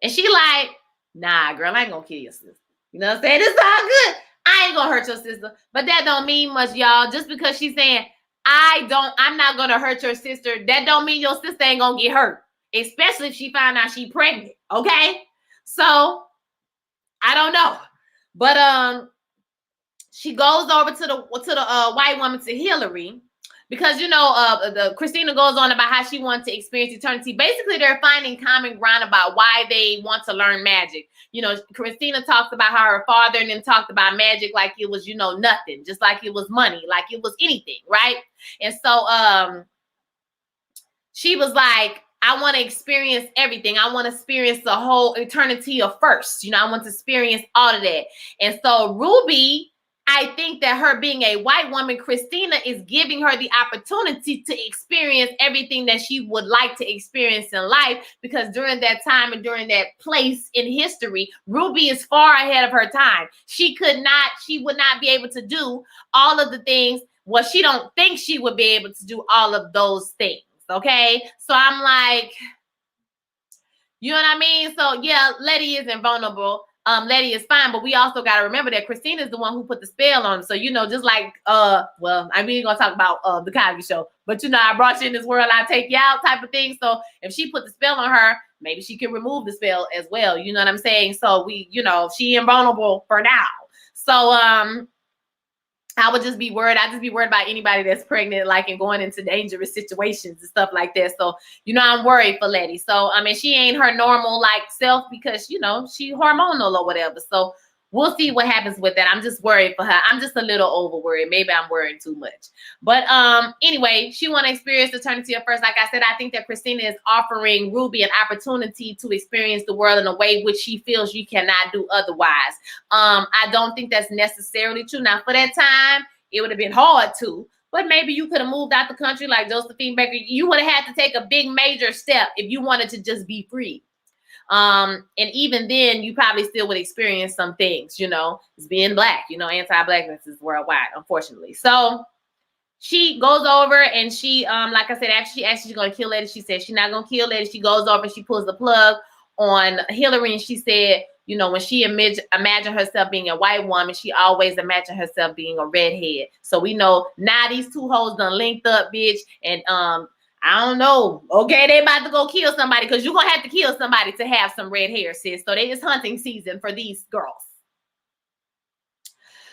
And she like, nah, girl, I ain't going to kill your sister. You know what I'm saying? It's all good. I ain't going to hurt your sister. But that don't mean much, y'all. Just because she's saying, I'm not going to hurt your sister, that don't mean your sister ain't going to get hurt. Especially if she found out she pregnant. Okay? So, I don't know. But she goes over to the white woman, to Hillary. Because, you know, Christina goes on about how she wants to experience eternity. Basically, they're finding common ground about why they want to learn magic. You know, Christina talks about how her father and then talked about magic like it was, you know, nothing. Just like it was money, like it was anything, right? And so she was like, I want to experience everything. I want to experience the whole eternity of first. You know, I want to experience all of that. And so Ruby, I think that her being a white woman, Christina is giving her the opportunity to experience everything that she would like to experience in life, because during that time and during that place in history, Ruby is far ahead of her time. She would not be able to do all of the things. Well, she don't think she would be able to do all of those things. Okay. So I'm like, you know what I mean? So yeah, Letty is invulnerable. Letty is fine, but we also got to remember that Christina is the one who put the spell on him. So, you know, just like, well, I mean, going to talk about the Cosby Show, but, you know, I brought you in this world, I'll take you out type of thing. So if she put the spell on her, maybe she can remove the spell as well. You know what I'm saying? So we, you know, she invulnerable for now. So, I would just be worried. I'd just be worried about anybody that's pregnant, like, and going into dangerous situations and stuff like that. So, you know, I'm worried for Letty. So, I mean, she ain't her normal, like, self because, you know, she hormonal or whatever. So, we'll see what happens with that. I'm just worried for her. I'm just a little over worried. Maybe I'm worrying too much. But anyway, she want to experience eternity at first. Like I said, I think that Christina is offering Ruby an opportunity to experience the world in a way which she feels she cannot do otherwise. I don't think that's necessarily true. Now, for that time, it would have been hard to. but maybe you could have moved out the country like Josephine Baker. You would have had to take a big major step if you wanted to just be free. And even then, you probably still would experience some things, you know, as being black, you know, anti-blackness is worldwide, unfortunately. So she goes over and she, like I said, after she asked she's going to kill Letty, she said she's not going to kill Letty. She goes over and she pulls the plug on Hillary, and she said, you know, when she imagined herself being a white woman, she always imagined herself being a redhead. So we know now these two hoes done linked up, bitch, and I don't know. Okay, they about to go kill somebody because you're going to have to kill somebody to have some red hair, sis. So it's hunting season for these girls.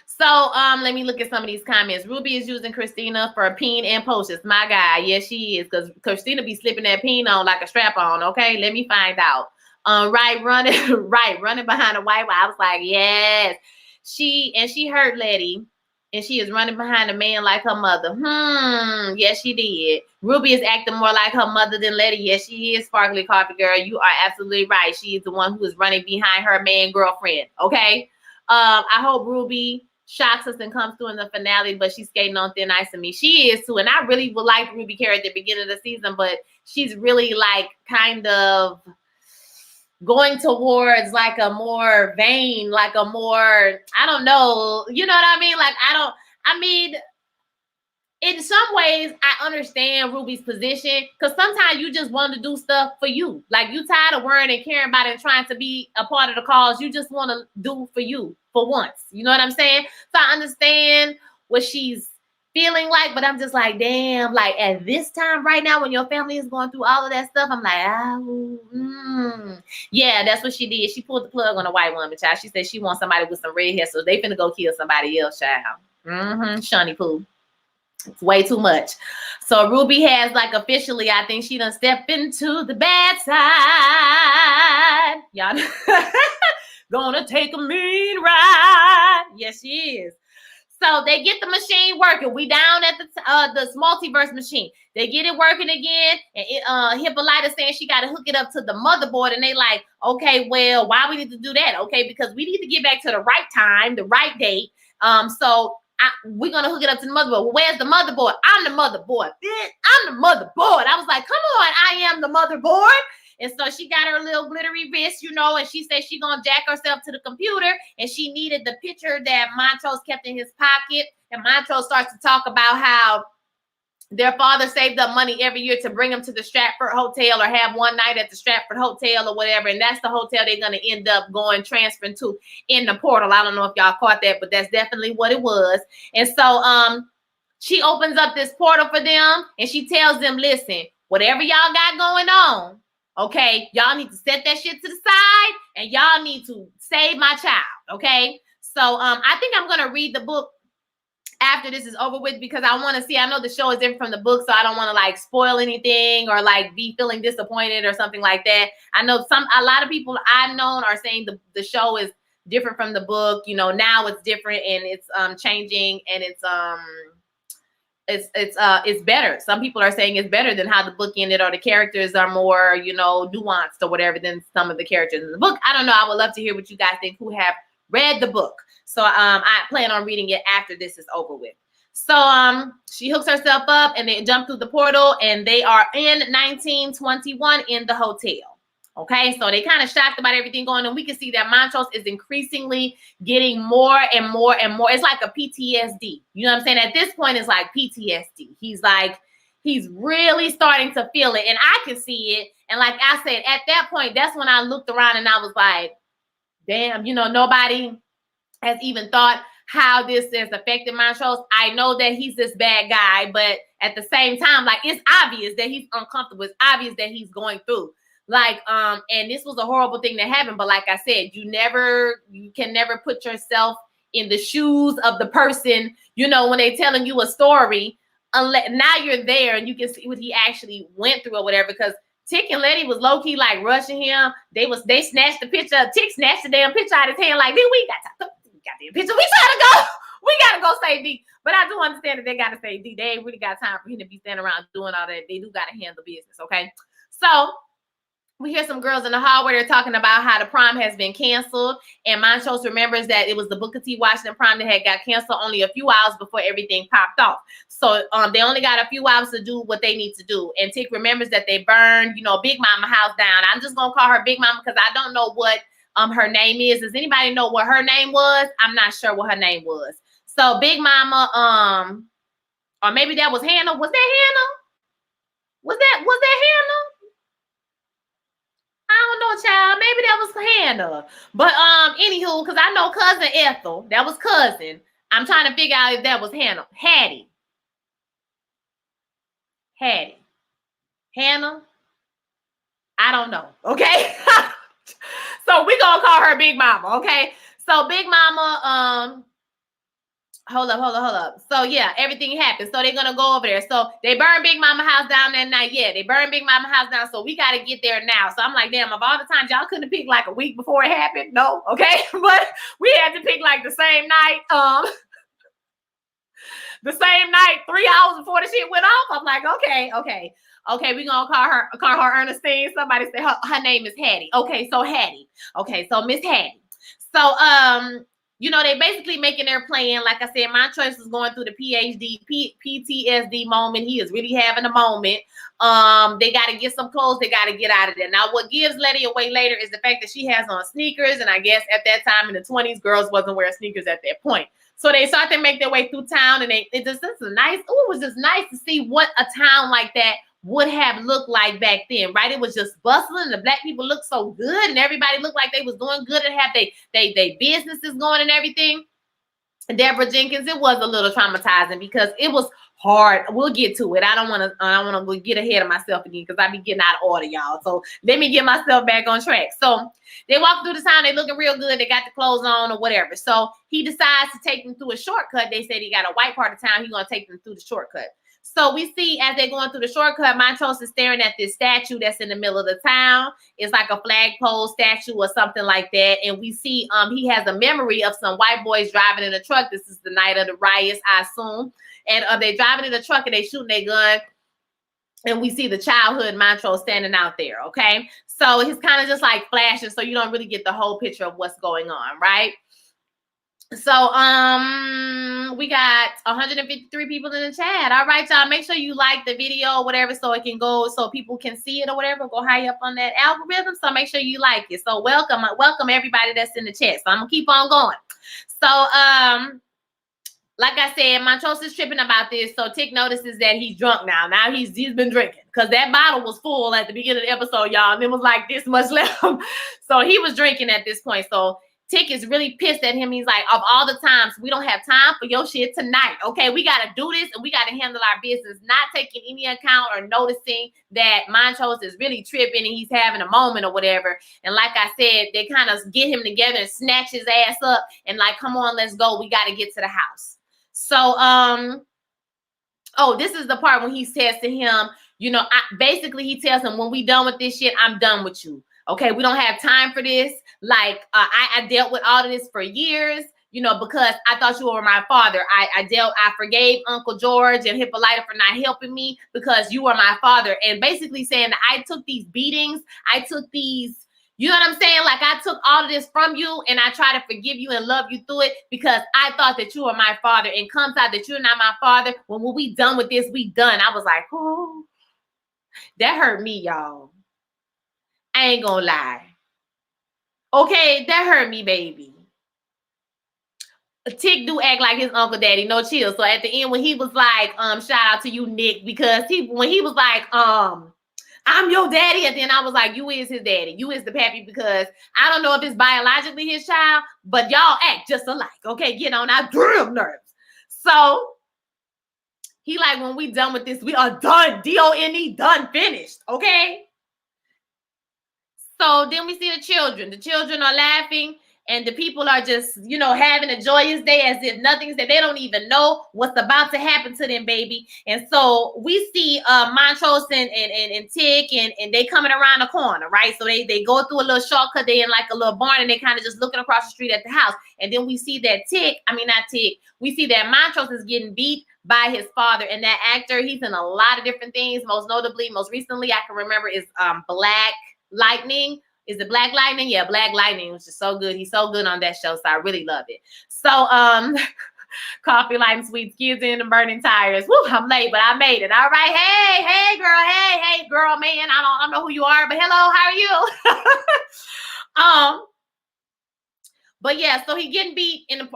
So let me look at some of these comments. Ruby is using Christina for a peen and potions. My God, yes, she is, because Christina be slipping that peen on like a strap on. Okay, let me find out. Running behind a white one. I was like, yes. She heard Letty, and she is running behind a man like her mother. Yes, she did. Ruby is acting more like her mother than Letty. Yes, she is, Sparkly Coffee Girl. You are absolutely right. She is the one who is running behind her man girlfriend. Okay. I hope Ruby shocks us and comes through in the finale, but she's skating on thin ice to me. She is too, and I really would like Ruby Carey at the beginning of the season, but she's really like kind of going towards like a more vain, like a more, I don't know, you know what I mean? Like, in some ways, I understand Ruby's position, because sometimes you just want to do stuff for you. Like, you tired of worrying and caring about it and trying to be a part of the cause. You just want to do for you for once. You know what I'm saying? So I understand what she's feeling like, but I'm just like, damn, like at this time right now when your family is going through all of that stuff, I'm like, yeah, that's what she did. She pulled the plug on a white woman, child. She said she wants somebody with some red hair, so they finna go kill somebody else, child. Shawnee Pooh. It's way too much. So Ruby has, like, officially, I think she done stepped into the bad side. Y'all gonna take a mean ride. Yes, she is. So they get the machine working. We down at the multiverse machine. They get it working again. And Hippolyta saying she got to hook it up to the motherboard. And they like, okay, well, why we need to do that? Okay, because we need to get back to the right time, the right date. We're going to hook it up to the motherboard. Well, where's the motherboard? I'm the motherboard. I'm the motherboard. I was like, come on, I am the motherboard. And so she got her little glittery wrist, you know, and she said she going to jack herself to the computer, and she needed the picture that Montrose kept in his pocket. And Montrose starts to talk about how their father saved up money every year to bring them to the Stratford Hotel or have one night at the Stratford Hotel or whatever. And that's the hotel they're going to end up transferring to in the portal. I don't know if y'all caught that, but that's definitely what it was. And so she opens up this portal for them, and she tells them, listen, whatever y'all got going on, okay, y'all need to set that shit to the side, and y'all need to save my child, okay? So I think I'm going to read the book after this is over with, because I want to see, I know the show is different from the book, so I don't want to like spoil anything or like be feeling disappointed or something like that. I know a lot of people I've known are saying the show is different from the book. You know, now it's different and it's changing, and it's better. Some people are saying it's better than how the book ended, or the characters are more, you know, nuanced or whatever than some of the characters in the book. I don't know. I would love to hear what you guys think who have read the book. So I plan on reading it after this is over with. So she hooks herself up, and they jump through the portal, and they are in 1921 in the hotel. Okay, so they kind of shocked about everything going on. We can see that Montrose is increasingly getting more and more and more. It's like a PTSD. You know what I'm saying? At this point, it's like PTSD. He's really starting to feel it, and I can see it. And like I said, at that point, that's when I looked around and I was like, damn, you know, nobody has even thought how this has affected Montrose. I know that he's this bad guy, but at the same time, like, it's obvious that he's uncomfortable. It's obvious that he's going through. Like, and this was a horrible thing that happened. But like I said, you can never put yourself in the shoes of the person, you know, when they're telling you a story, unless now you're there and you can see what he actually went through or whatever. Because Tick and Letty was low-key like rushing him. They snatched the picture. Tick snatched the damn picture out of his hand, like, dude, we got the picture. We gotta go save D. But I do understand that they gotta save D. They ain't really got time for him to be standing around doing all that. They do gotta handle business, okay? So we hear some girls in the hallway. They're talking about how the prom has been canceled. And Montrose remembers that it was the Booker T. Washington prom that had got canceled only a few hours before everything popped off. So they only got a few hours to do what they need to do. And Tick remembers that they burned, Big Mama house down. I'm just going to call her Big Mama because I don't know what her name is. Does anybody know what her name was? I'm not sure what her name was. So Big Mama, or maybe that was Hannah. Was that Hannah? Was that Hannah? I don't know, child. Maybe that was Hannah. But anywho, because I know cousin Ethel, that was cousin. I'm trying to figure out if that was Hannah. Hattie. Hannah. I don't know. Okay. So we're gonna call her Big Mama. Okay. So Big Mama, hold up. So yeah, everything happened. So they're gonna go over there. So they burned Big Mama house down that night. Yeah, they burned Big Mama house down. So we gotta get there now. So I'm like, damn, of all the times y'all couldn't have picked like a week before it happened. No, okay. But we had to pick like the same night. The same night, 3 hours before the shit went off. I'm like, okay. We're gonna call her Ernestine. Somebody say her name is Hattie. Okay, so Hattie. Okay, so Miss Hattie. So they basically making their plan. Like I said, Montrose is going through the PTSD moment. He is really having a moment. They got to get some clothes. They got to get out of there. Now, what gives Letty away later is the fact that she has on sneakers. And I guess at that time in the 20s, girls wasn't wearing sneakers at that point. So they start to make their way through town, and it was just nice to see what a town like that would have looked like back then, right? It was just bustling. The black people looked so good, and everybody looked like they was doing good and have they businesses going and everything. Deborah Jenkins, it was a little traumatizing because it was hard. We'll get to it. I don't want to get ahead of myself again because I be getting out of order, y'all. So let me get myself back on track. So they walk through the town. They looking real good. They got the clothes on or whatever. So he decides to take them through a shortcut. They said he got a white part of town. He's going to take them through the shortcut. So we see as they're going through the shortcut, Montrose is staring at this statue that's in the middle of the town. It's like a flagpole statue or something like that. And we see he has a memory of some white boys driving in a truck. This is the night of the riots, I assume. And they driving in a truck and they shooting their gun. And we see the childhood Montrose standing out there, okay? So it's kind of just like flashing, so you don't really get the whole picture of what's going on, right? So we got 153 people in the chat. All right, y'all, make sure you like the video or whatever so it can go, so people can see it or whatever, go high up on that algorithm. So make sure you like it. So welcome everybody that's in the chat. So I'm gonna keep on going. So like I said, Montrose is tripping about this. So Tick notices that he's drunk now. Now he's been drinking because that bottle was full at the beginning of the episode, y'all. And it was like this much left. So he was drinking at this point. So Tick is really pissed at him. He's like, of all the times, we don't have time for your shit tonight. Okay, we got to do this and we got to handle our business, not taking any account or noticing that Montrose is really tripping and he's having a moment or whatever. And like I said, they kind of get him together and snatch his ass up and like, come on, let's go. We got to get to the house. So, this is the part when he says to him, basically he tells him, when we done with this shit, I'm done with you. Okay, we don't have time for this. Like, I dealt with all of this for years, because I thought you were my father. I forgave Uncle George and Hippolyta for not helping me because you were my father. And basically saying that I took these beatings, I took these, you know what I'm saying? Like, I took all of this from you and I try to forgive you and love you through it because I thought that you were my father, and comes out that you're not my father. When we done with this, we done. I was like, oh, that hurt me, y'all. I ain't gonna lie. Okay, that hurt me, baby. Tick do act like his Uncle Daddy, no chill. So at the end, when he was like, shout out to you, Nick, because when he was like, I'm your daddy, and then I was like, you is his daddy. You is the pappy, because I don't know if it's biologically his child, but y'all act just alike. Okay, get on our damn nerves. So he like, when we done with this, we are done. D-O-N-E, done, finished. Okay. So then we see the children. The children are laughing, and the people are just, having a joyous day as if nothing's that they don't even know what's about to happen to them, baby. And so we see Montrose and Tick, and they coming around the corner, right? So they go through a little shortcut. They in like a little barn, and they kind of just looking across the street at the house. And then we see that we see that Montrose is getting beat by his father. And that actor, he's in a lot of different things. Most recently, I can remember is Black Lightning. Is it Black Lightning? Yeah, Black Lightning, which is so good. He's so good on that show, so I really love it. So, Coffee, Light, and Sweets, Kids in the Burning Tires. Woo, I'm late, but I made it. All right. Hey, girl. Hey, girl, man. I don't know who you are, but hello, how are you? But yeah, so he getting beat in the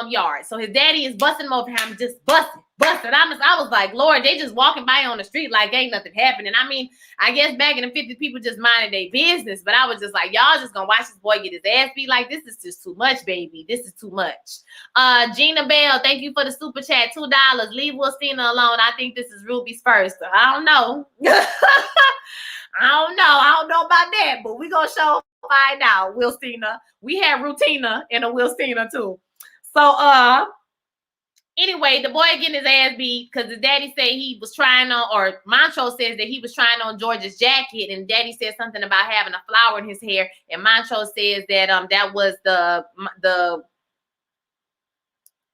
yard. So his daddy is busting him over him, just busting. I was like, Lord, they just walking by on the street like ain't nothing happening. I mean, I guess back in the 50s, people just minded their business, but I was just like, y'all just gonna watch this boy get his ass beat like this is just too much, baby. This is too much. Gina Bell, thank you for the super chat, $2. Leave Wilstina alone. I think this is Ruby's first. I don't know. I don't know about that, but we gonna find out. Wilstina. We have Rutina and a Wilstina too. So anyway, the boy getting his ass beat because his daddy said he was trying on, or Montrose says that he was trying on George's jacket, and daddy said something about having a flower in his hair, and Montrose says that that was the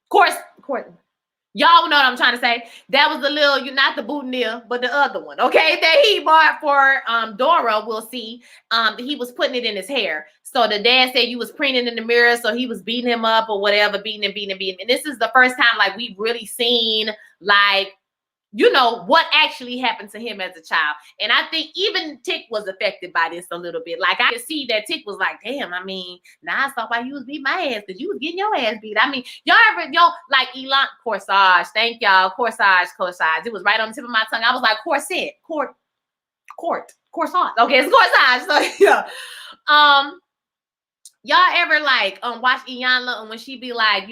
course. Y'all know what I'm trying to say. That was the little, not the boutonniere, but the other one, okay, that he bought for Dora. We'll see. He was putting it in his hair. So the dad said you was preening in the mirror, so he was beating him up or whatever, beating him. And this is the first time like we've really seen like, what actually happened to him as a child. And I think even Tick was affected by this a little bit. Like I could see that Tick was like, damn, I mean, now I saw why you was beating my ass, because you was getting your ass beat. I mean, y'all like Elon, corsage. Thank y'all. Corsage. It was right on the tip of my tongue. I was like, corset, corsage. Okay, it's corsage. So yeah. Y'all ever like watch Iyanla, and when she be like,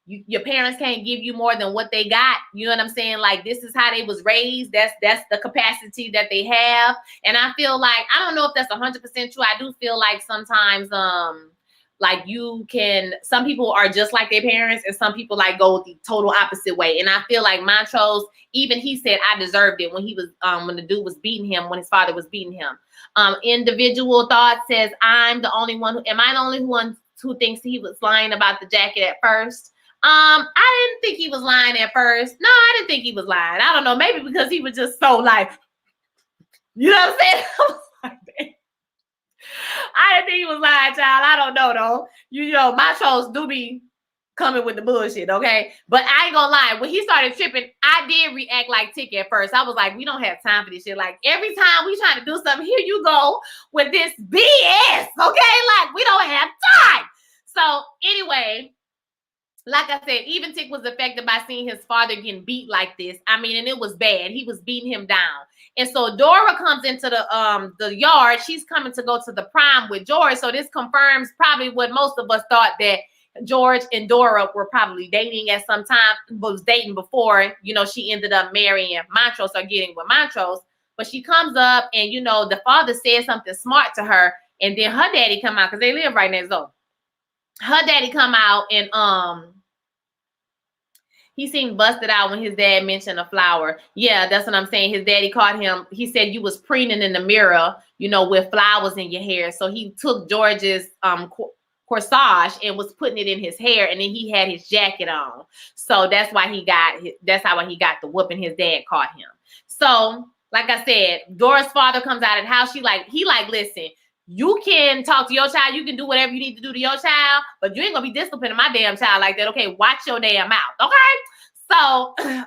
your parents can't give you more than what they got. You know what I'm saying? Like, this is how they was raised. That's the capacity that they have. And I feel like, I don't know if that's 100% true. I do feel like sometimes, like some people are just like their parents, and some people like go the total opposite way. And I feel like Montrose, even he said, I deserved it when he was, when the dude was beating him, when his father was beating him. Individual Thought says, am I the only one who thinks he was lying about the jacket at first? I didn't think he was lying at first. No, I didn't think he was lying. I don't know. Maybe because he was just so like, you know what I'm saying? I was like, I didn't think he was lying, child. I don't know though. My shows do be coming with the bullshit, okay? But I ain't gonna lie. When he started tripping, I did react like Tick at first. I was like, we don't have time for this shit. Like every time we trying to do something, here you go with this BS, okay? Like we don't have time. So anyway, like I said, even Tick was affected by seeing his father getting beat like this. I mean, and it was bad. He was beating him down. And so Dora comes into the yard. She's coming to go to the prom with George. So this confirms probably what most of us thought, that George and Dora were probably dating at some time, was dating before, she ended up marrying Montrose or getting with Montrose. But she comes up and, the father said something smart to her. And then her daddy come out, because they live right next door. Her daddy come out and he seemed busted out when his dad mentioned a flower. Yeah, that's what I'm saying. His daddy caught him. He said you was preening in the mirror, with flowers in your hair. So he took George's corsage and was putting it in his hair, and then he had his jacket on. So that's how he got the whooping. His dad caught him. So like I said, Dora's father comes out of the house. He like, listen, you can talk to your child. You can do whatever you need to do to your child, but you ain't gonna be disciplining my damn child like that. Okay, watch your damn mouth. Okay. So, his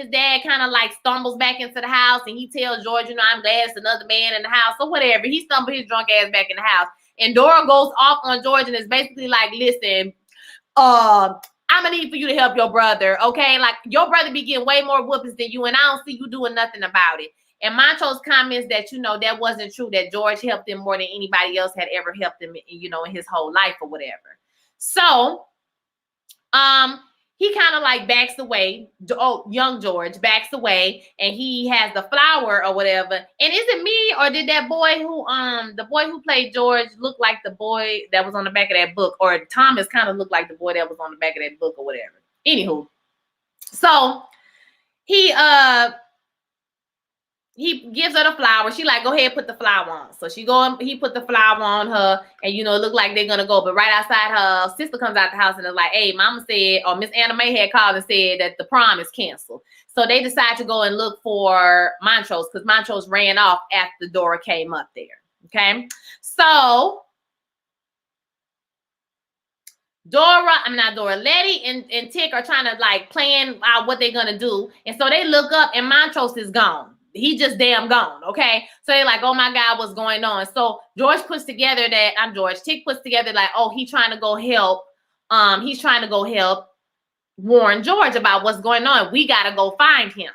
dad kind of like stumbles back into the house, and he tells George, I'm glad it's another man in the house or whatever. He stumbled his drunk ass back in the house, and Dora goes off on George and is basically like, listen, I'm gonna need for you to help your brother. Okay, like your brother be getting way more whoopings than you, and I don't see you doing nothing about it. And Montrose comments that, that wasn't true, that George helped him more than anybody else had ever helped him, in his whole life or whatever. So, he kind of like backs away. Young George backs away, and he has the flower or whatever. And is it me, or did that boy the boy who played George look like the boy that was on the back of that book, or Thomas kind of looked like the boy that was on the back of that book or whatever? Anywho, so he he gives her the flower. She like, go ahead, put the flower on. So he put the flower on her, and it look like they're gonna go. But right outside, her sister comes out the house and is like, hey, mama said, or Miss Anna May had called and said that the prom is canceled. So they decide to go and look for Montrose, because Montrose ran off after Dora came up there. Okay. So Letty and Tick are trying to like plan out what they're gonna do. And so they look up and Montrose is gone. He just damn gone. Okay. So they're like, oh my God, what's going on? So Tick puts together like, oh, he's trying to go help. He's trying to go help warn George about what's going on. We gotta go find him.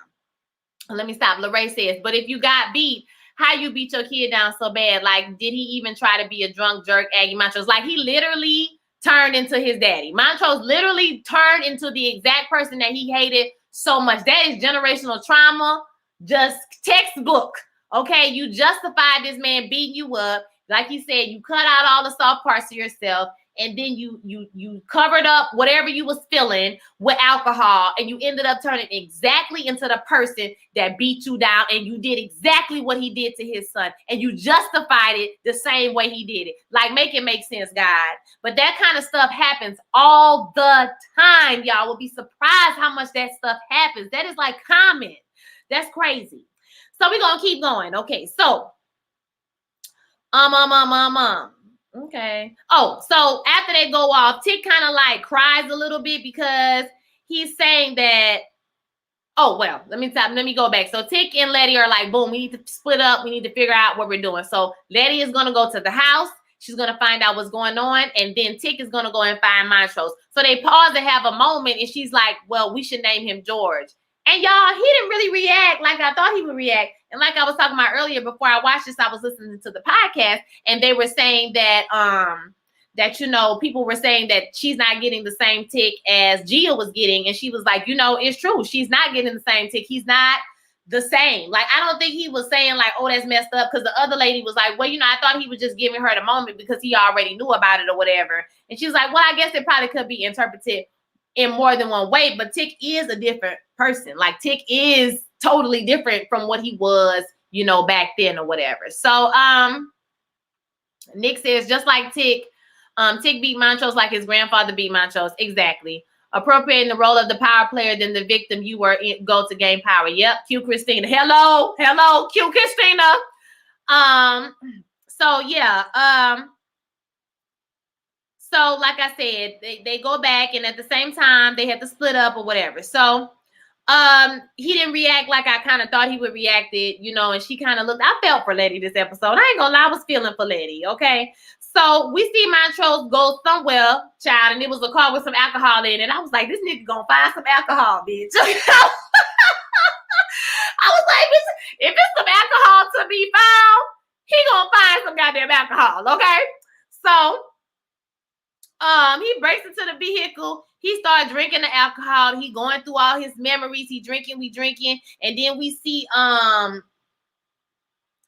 Let me stop. Lorraine says, but if you got beat, how you beat your kid down so bad? Like, did he even try to be a drunk jerk, Aggie Montrose? Like, he literally turned into his daddy. Montrose literally turned into the exact person that he hated so much. That is generational trauma, just textbook. Okay, you justified this man beating you up. Like he said, you cut out all the soft parts of yourself, and then you covered up whatever you was feeling with alcohol, and you ended up turning exactly into the person that beat you down, and you did exactly what he did to his son, and you justified it the same way he did it. Like, make it make sense, God. But that kind of stuff happens all the time. Y'all will be surprised how much that stuff happens. That is like common. That's crazy. So we're gonna keep going. Okay, so okay. Oh, so after they go off, Tick kind of like cries a little bit because he's saying that, oh, well, let me go back. So Tick and Letty are like, boom, we need to split up. We need to figure out what we're doing. So Letty is going to go to the house. She's going to find out what's going on. And then Tick is going to go and find Montrose. So they pause and have a moment. And she's like, well, we should name him George. And y'all, he didn't really react like I thought he would react. And like I was talking about earlier, before I watched this, I was listening to the podcast, and they were saying that people were saying that she's not getting the same tick as Gia was getting, and she was like, it's true, she's not getting the same tick. He's not the same. Like, I don't think he was saying like, oh, that's messed up, because the other lady was like, well, I thought he was just giving her the moment because he already knew about it or whatever. And she was like, well, I guess it probably could be interpreted in more than one way, but Tick is a different person. Like, Tick is totally different from what he was, back then or whatever. So Nick says, just like Tick beat Montrose like his grandfather beat Montrose. Exactly. Appropriating the role of the power player than the victim you were in, go to gain power. Yep. Q Christina. Hello, Q Christina. So yeah. So like I said, they go back, and at the same time they had to split up or whatever. So he didn't react like I kind of thought he would react it, and she kind of looked. I felt for Letty this episode. I ain't gonna lie, I was feeling for Letty. Okay. So we see Montrose go somewhere, child, and it was a car with some alcohol in it. I was like, this nigga gonna find some alcohol, bitch. I was like, if it's some alcohol to be found, he gonna find some goddamn alcohol. Okay. So he breaks into the vehicle. He started drinking the alcohol. He going through all his memories. We drinking. And then we see,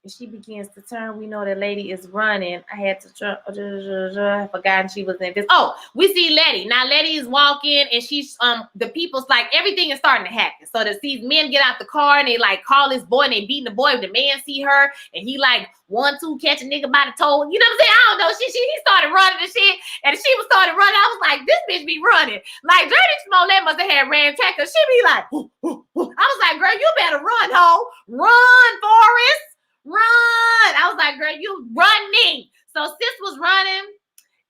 she begins to turn. We know the lady is running. I had to I forgotten she was in this. Oh, we see Letty. Now Letty is walking, and she's the people's like, everything is starting to happen. So these men get out the car, and they like call this boy, and they beating the boy. The man see her, and he like 1-2 catch a nigga by the toe. You know what I'm saying? I don't know. He started running and shit, and she was started running. I was like, this bitch be running. Like Dirty Smollett must have had ran track, cause she be like, ooh, ooh, ooh. I was like, girl, you better run, ho. Run, Forrest. Run. I was like, girl, you running. So sis was running,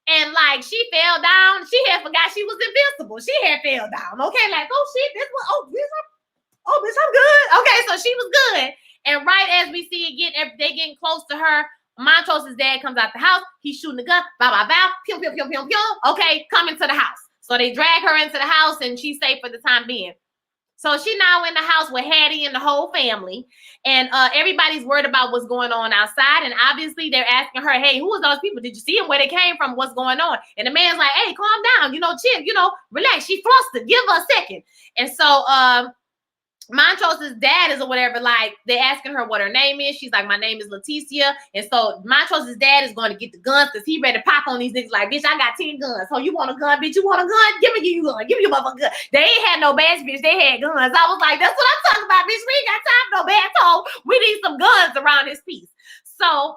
and like she fell down. She had forgot she was invincible. She had fell down. Okay, like, oh shit, bitch, I'm good. Okay, so she was good. And right as we see it they getting close to her, Montrose's dad comes out the house. He's shooting the gun. Bow, bow, bow. Pew, pew, pew, pew, pew. Okay, coming to the house. So they drag her into the house, and she's safe for the time being. So she now in the house with Hattie and the whole family, and everybody's worried about what's going on outside. And obviously they're asking her, hey, who are those people? Did you see them? Where they came from? What's going on? And the man's like, hey, calm down, chill, relax. She flustered. Give her a second. And so Montrose's dad is or whatever, like, they're asking her what her name is. She's like, my name is Leticia. And so Montrose's dad is going to get the guns because he ready to pop on these niggas like, bitch, I got 10 guns. So you want a gun, bitch? You want a gun? Give me your gun. Give me your motherfucking gun. They ain't had no bass, bitch. They had guns. I was like, that's what I'm talking about, bitch. We ain't got time for no bad talk. We need some guns around this piece. So,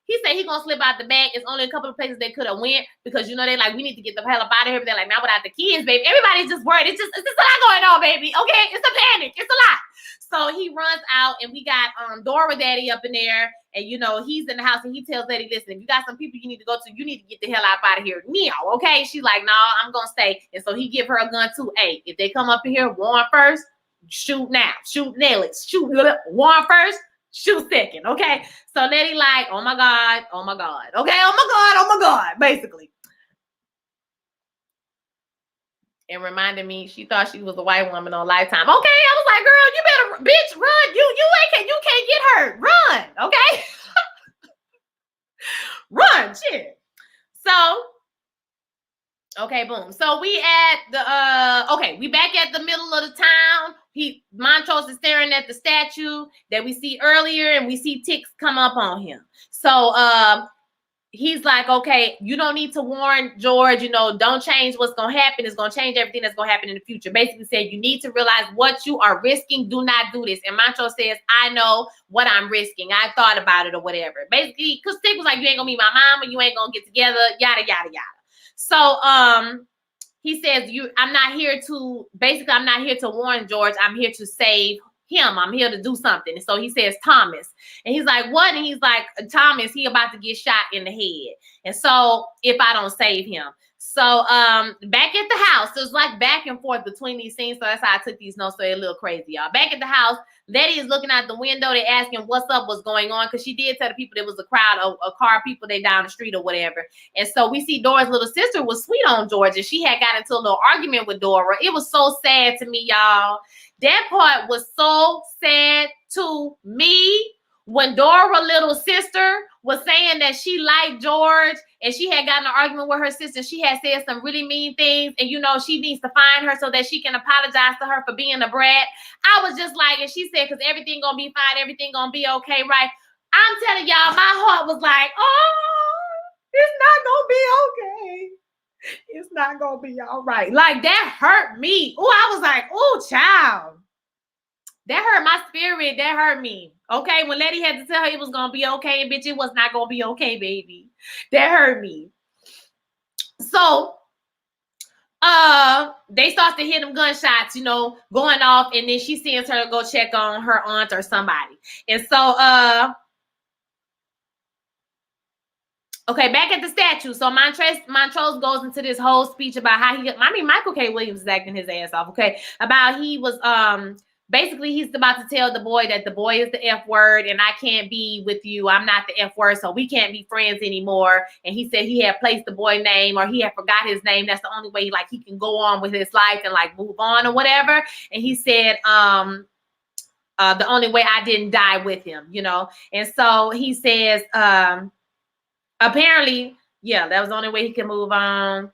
he said he gonna slip out the back. It's only a couple of places they could have went because, you know, they like, we need to get the hell up out of here. But they're like, not without the kids, baby. Everybody's just worried. It's just a lot going on, baby. Okay, it's a panic. It's a lot. So he runs out, and we got Dora Daddy up in there, and you know he's in the house, and he tells Daddy, listen, if you got some people you need to go to, you need to get the hell out of here now. Okay, she's like, no, I'm gonna stay. And so he give her a gun too. Hey, if they come up in here, warn first, shoot now, shoot nail it, shoot warn first. Shoot second, okay? So Letty like, oh my God, okay? Oh my God, basically. It reminded me, she thought she was a white woman on Lifetime. Okay, I was like, girl, you better, bitch, run. You can't get hurt. Run, okay? Run, shit. So, okay, boom. So we at the we back at the middle of the town. Montrose is staring at the statue that we see earlier, and we see ticks come up on him. So he's like, okay, you don't need to warn George, you know, don't change what's gonna happen. It's gonna change everything that's gonna happen in the future. Basically said you need to realize what you are risking. Do not do this. And Montrose says, I know what I'm risking. I thought about it or whatever. Basically, because Tick was like, you ain't gonna meet my mama, you ain't gonna get together, yada yada yada. So he says, I'm not here to warn George. I'm here to save him. I'm here to do something. And so he says, Thomas. And he's like, what? And he's like, Thomas, he about to get shot in the head. And so if I don't save him. So back at the house, there's like back and forth between these scenes. So that's how I took these notes. So they're a little crazy, y'all. Back at the house, Letty is looking out the window. They're asking what's up, what's going on. Because she did tell the people there was a crowd of car people they down the street or whatever. And so we see Dora's little sister was sweet on George. And she had got into a little argument with Dora. It was so sad to me, y'all. That part was so sad to me. When Dora little sister was saying that she liked George and she had gotten an argument with her sister, she had said some really mean things, and you know she needs to find her so that she can apologize to her for being a brat. I was just like, and she said, because everything gonna be fine, everything gonna be okay, right? I'm telling y'all, my heart was like, oh, it's not gonna be okay. It's not gonna be all right. Like that hurt me. Oh, I was like, oh, child. That hurt my spirit. That hurt me. Okay, when Letty had to tell her it was gonna be okay, and bitch, it was not gonna be okay, baby. That hurt me. So, they start to hear them gunshots, you know, going off, and then she sends her to go check on her aunt or somebody. And so, okay, back at the statue. So Montrose goes into this whole speech about how Michael K. Williams is acting his ass off. Okay, about he was basically, he's about to tell the boy that the boy is the F word and I can't be with you. I'm not the F word, so we can't be friends anymore. And he said he had placed the boy name, or he had forgot his name. That's the only way like he can go on with his life and like move on or whatever. And he said, the only way I didn't die with him, you know. And so he says, apparently, yeah, that was the only way he can move on.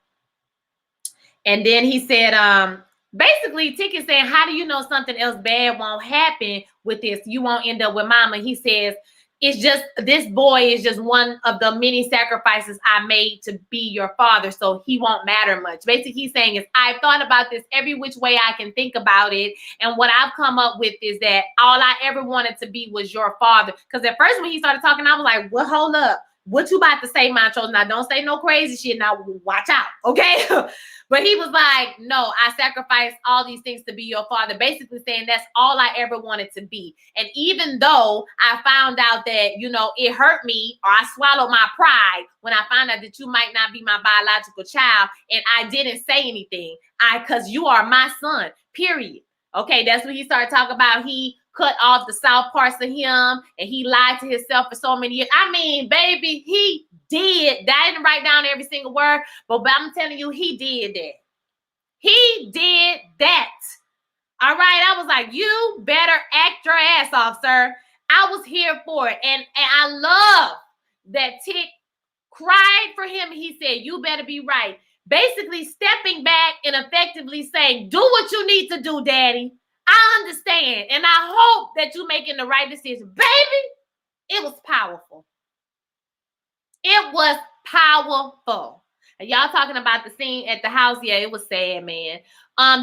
And then he said, basically, Tick is saying, how do you know something else bad won't happen with this? You won't end up with mama. He says, it's just, this boy is just one of the many sacrifices I made to be your father, so he won't matter much. Basically, he's saying is, I've thought about this every which way I can think about it, and what I've come up with is that all I ever wanted to be was your father. Because at first when he started talking, I was like, well, hold up. What you about to say, Montrose? Now, don't say no crazy shit. Now, watch out, okay? But he was like, no, I sacrificed all these things to be your father. Basically saying that's all I ever wanted to be. And even though I found out that, you know, it hurt me, or I swallowed my pride when I found out that you might not be my biological child, and I didn't say anything, because you are my son, period. Okay, that's what he started talking about. He cut off the south parts of him, and he lied to himself for so many years. I mean, baby, he did. I didn't write down every single word, but I'm telling you, he did that. He did that. All right, I was like, you better act your ass off, sir. I was here for it, and I love that Tick cried for him. He said, you better be right. Basically stepping back and effectively saying, do what you need to do, daddy. I understand, and I hope that you're making the right decision. Baby, it was powerful. It was powerful. And y'all talking about the scene at the house? Yeah, it was sad, man.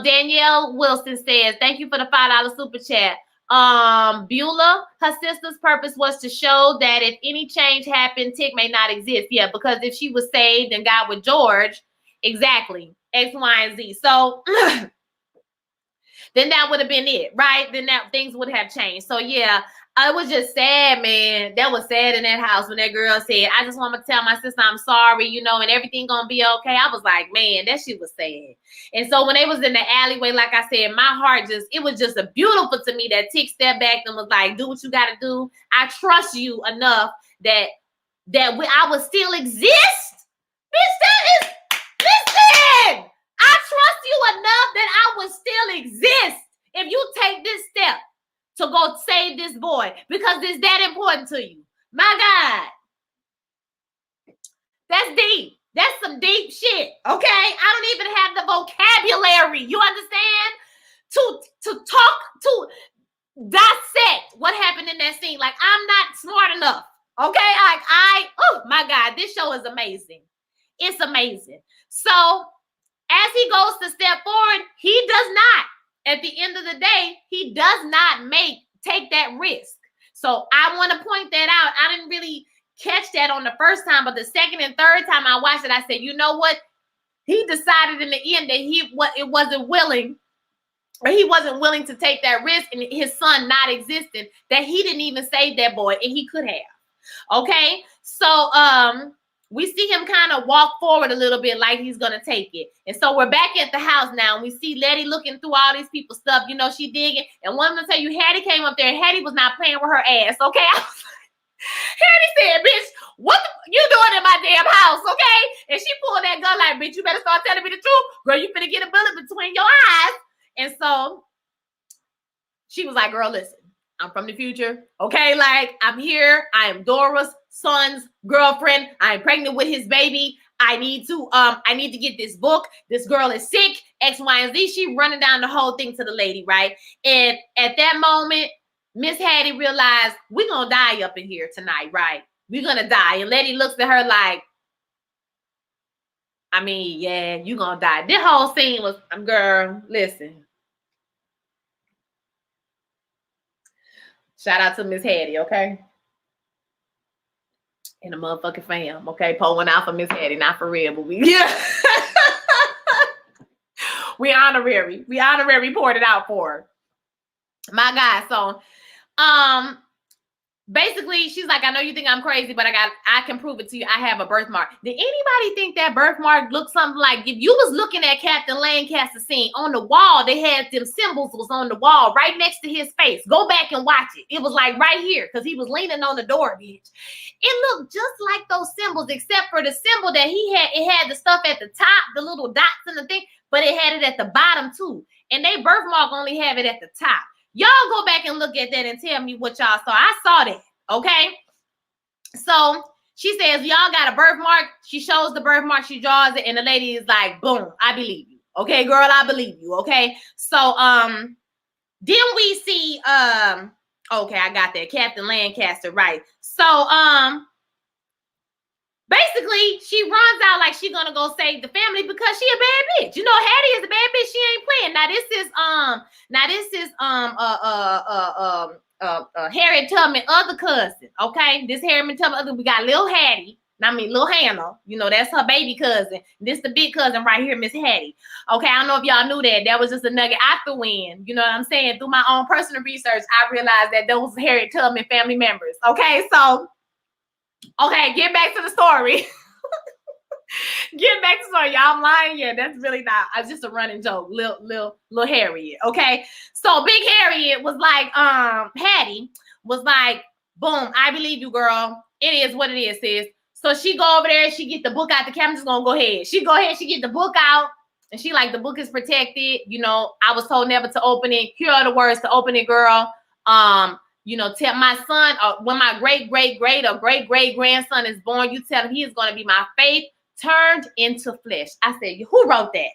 Danielle Wilson says, thank you for the $5 super chat. Beulah, her sister's purpose was to show that if any change happened, Tick may not exist. Yeah, because if she was saved and got with George, exactly, X, Y, and Z. So then that would have been it, right? Then that things would have changed. So yeah, it was just sad, man. That was sad in that house when that girl said, I just want to tell my sister I'm sorry, you know, and everything gonna be okay. I was like, man, that shit was sad. And so when they was in the alleyway, like I said, my heart just, it was just a beautiful to me that Tick stepped back and was like, do what you gotta do. I trust you enough that I would still exist. Bitch, that is, listen, I trust you enough that I would still exist if you take this step to go save this boy, because it's that important to you. My God. That's deep. That's some deep shit, okay? I don't even have the vocabulary, you understand? To talk, to dissect what happened in that scene. Like, I'm not smart enough, okay? Oh my God, this show is amazing. It's amazing. So, as he goes to step forward, he does not. At the end of the day, he does not take that risk. So I want to point that out. I didn't really catch that on the first time, but the second and third time I watched it, I said, you know what? He decided in the end that he wasn't willing to take that risk, and his son not existing, that he didn't even save that boy, and he could have. Okay, so we see him kind of walk forward a little bit like he's going to take it. And so we're back at the house now. And we see Letty looking through all these people's stuff. You know, she digging. And one of them tell you, Hattie came up there and Hattie was not playing with her ass. Okay. I was like, Hattie said, bitch, what you doing in my damn house? Okay. And she pulled that gun like, bitch, you better start telling me the truth. Girl, you finna get a bullet between your eyes. And so she was like, girl, listen. I'm from the future, okay? Like, I'm here. I am Dora's son's girlfriend. I'm pregnant with his baby. I need to get this book. This girl is sick, X, Y, and Z. She running down the whole thing to the lady, right? And at that moment, Miss Hattie realized, we're going to die up in here tonight, right? We're going to die. And Letty looks at her like, I mean, yeah, you're going to die. This whole scene was, girl, listen. Shout out to Miss Hattie, okay? And the motherfucking fam, okay? Pulling out for Miss Hattie, not for real, but we honorary poured it out for her. My God. So basically, she's like, I know you think I'm crazy, but I can prove it to you. I have a birthmark. Did anybody think that birthmark looked something like, if you was looking at Captain Lancaster scene on the wall, they had them symbols was on the wall right next to his face. Go back and watch it. It was like right here because he was leaning on the door, bitch. It looked just like those symbols, except for the symbol that he had. It had the stuff at the top, the little dots and the thing, but it had it at the bottom too. And they birthmark only have it at the top. Y'all go back and look at that and tell me what y'all saw. I saw that, okay? So she says, y'all got a birthmark. She shows the birthmark. She draws it, and the lady is like, boom, I believe you. Okay, girl, I believe you, okay? So then we see, okay, I got that, Captain Lancaster, right? So basically, she runs out like she's gonna go save the family because she a bad bitch. You know, Hattie is a bad bitch. She ain't playing. This is Harriet Tubman other cousin. Okay, this Harriet Tubman other. We got Lil Hattie. Lil Hannah. You know, that's her baby cousin. This the big cousin right here, Miss Hattie. Okay, I don't know if y'all knew that. That was just a nugget I threw in. You know what I'm saying? Through my own personal research, I realized that those Harriet Tubman family members. Okay, so. Okay, get back to the story. Get back to the story. Y'all, I'm lying. Yeah, that's really not. It's just a running joke. Little Harriet. Okay. So Big Harriet was like, Hattie was like, boom, I believe you, girl. It is what it is, sis. So she go over there, she get the book out. The camera's gonna go ahead. She get the book out, and she like, the book is protected. You know, I was told never to open it. Here are the words to open it, girl. You know, tell my son, when my great grandson is born, you tell him he is going to be my faith turned into flesh. I said, who wrote that?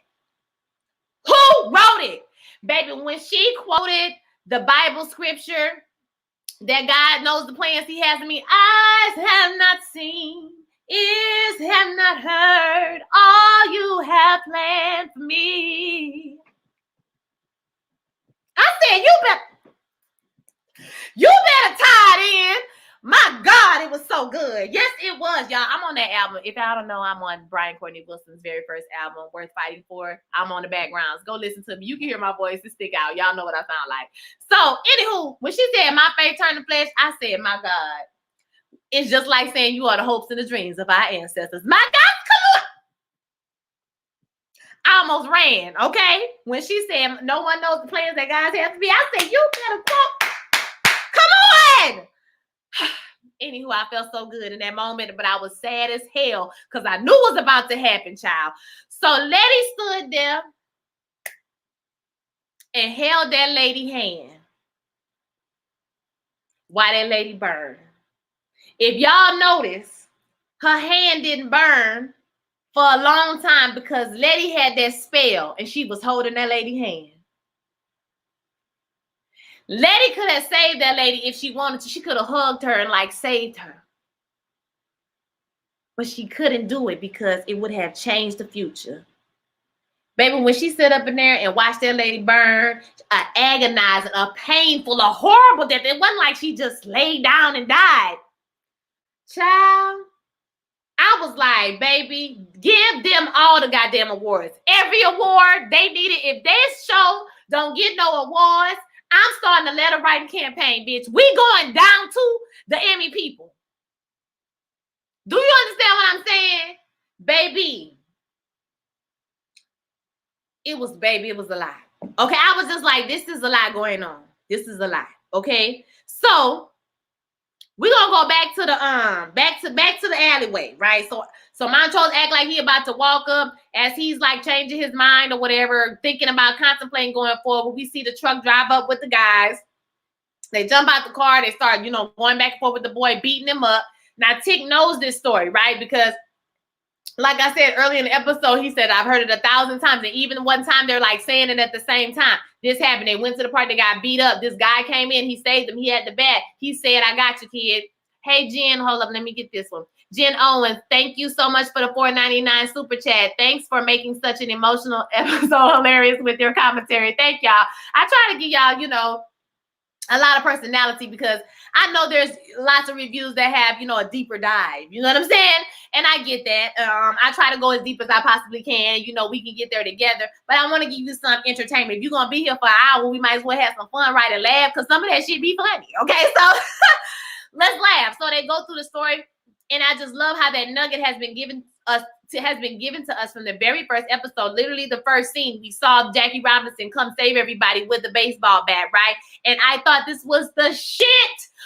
Who wrote it? Baby, when she quoted the Bible scripture that God knows the plans he has for me. Eyes have not seen, ears have not heard all you have planned for me. I said, you better tie it in. My God, it was so good. Yes, it was, y'all. I'm on that album. If y'all don't know, I'm on Brian Courtney Wilson's very first album, Worth Fighting For. I'm on the backgrounds. Go listen to me. You can hear my voice. It stick out. Y'all know what I sound like. So, anywho, when she said my faith turned to flesh, I said, my God. It's just like saying you are the hopes and the dreams of our ancestors. My God, come on. I almost ran, okay? When she said no one knows the plans that God has for me, I said, you better go. Come on. Anywho, I felt so good in that moment, but I was sad as hell because I knew it was about to happen, child. So Letty stood there and held that lady's hand while that lady burned. If y'all notice, her hand didn't burn for a long time because Letty had that spell and she was holding that lady's hand. Letty could have saved that lady if she wanted to. She could have hugged her and like saved her. But she couldn't do it because it would have changed the future. Baby, when she sat up in there and watched that lady burn, agonizing, painful, horrible death, it wasn't like she just laid down and died. Child, I was like, baby, give them all the goddamn awards. Every award they needed. If this show don't get no awards, I'm starting a letter writing campaign, bitch. We going down to the Emmy people. Do you understand what I'm saying? Baby. It was a lot. Okay, I was just like, this is a lot going on. This is a lot. Okay, so we're gonna go back to the back to the alleyway, right? So Montrose act like he about to walk up as he's like changing his mind or whatever, thinking about contemplating going forward. We see the truck drive up with the guys. They jump out the car. They start, going back and forth with the boy, beating him up. Now Tick knows this story, right? Because like I said earlier in the episode, he said, I've heard it 1,000 times. And even one time they're like saying it at the same time. This happened. They went to the party. They got beat up. This guy came in. He saved them. He had the bat. He said, I got you, kid. Hey, Jen, hold up. Let me get this one. Jen Owens, thank you so much for the $4.99 super chat. Thanks for making such an emotional episode hilarious with your commentary. Thank y'all. I try to give y'all, a lot of personality because I know there's lots of reviews that have, a deeper dive. You know what I'm saying? And I get that. I try to go as deep as I possibly can. We can get there together. But I want to give you some entertainment. If you're going to be here for an hour, we might as well have some fun, right, and laugh because some of that shit be funny. Okay, so let's laugh. So they go through the story. And I just love how that nugget has been given to us from the very first episode. Literally the first scene, we saw Jackie Robinson come save everybody with the baseball bat, right? And I thought this was the shit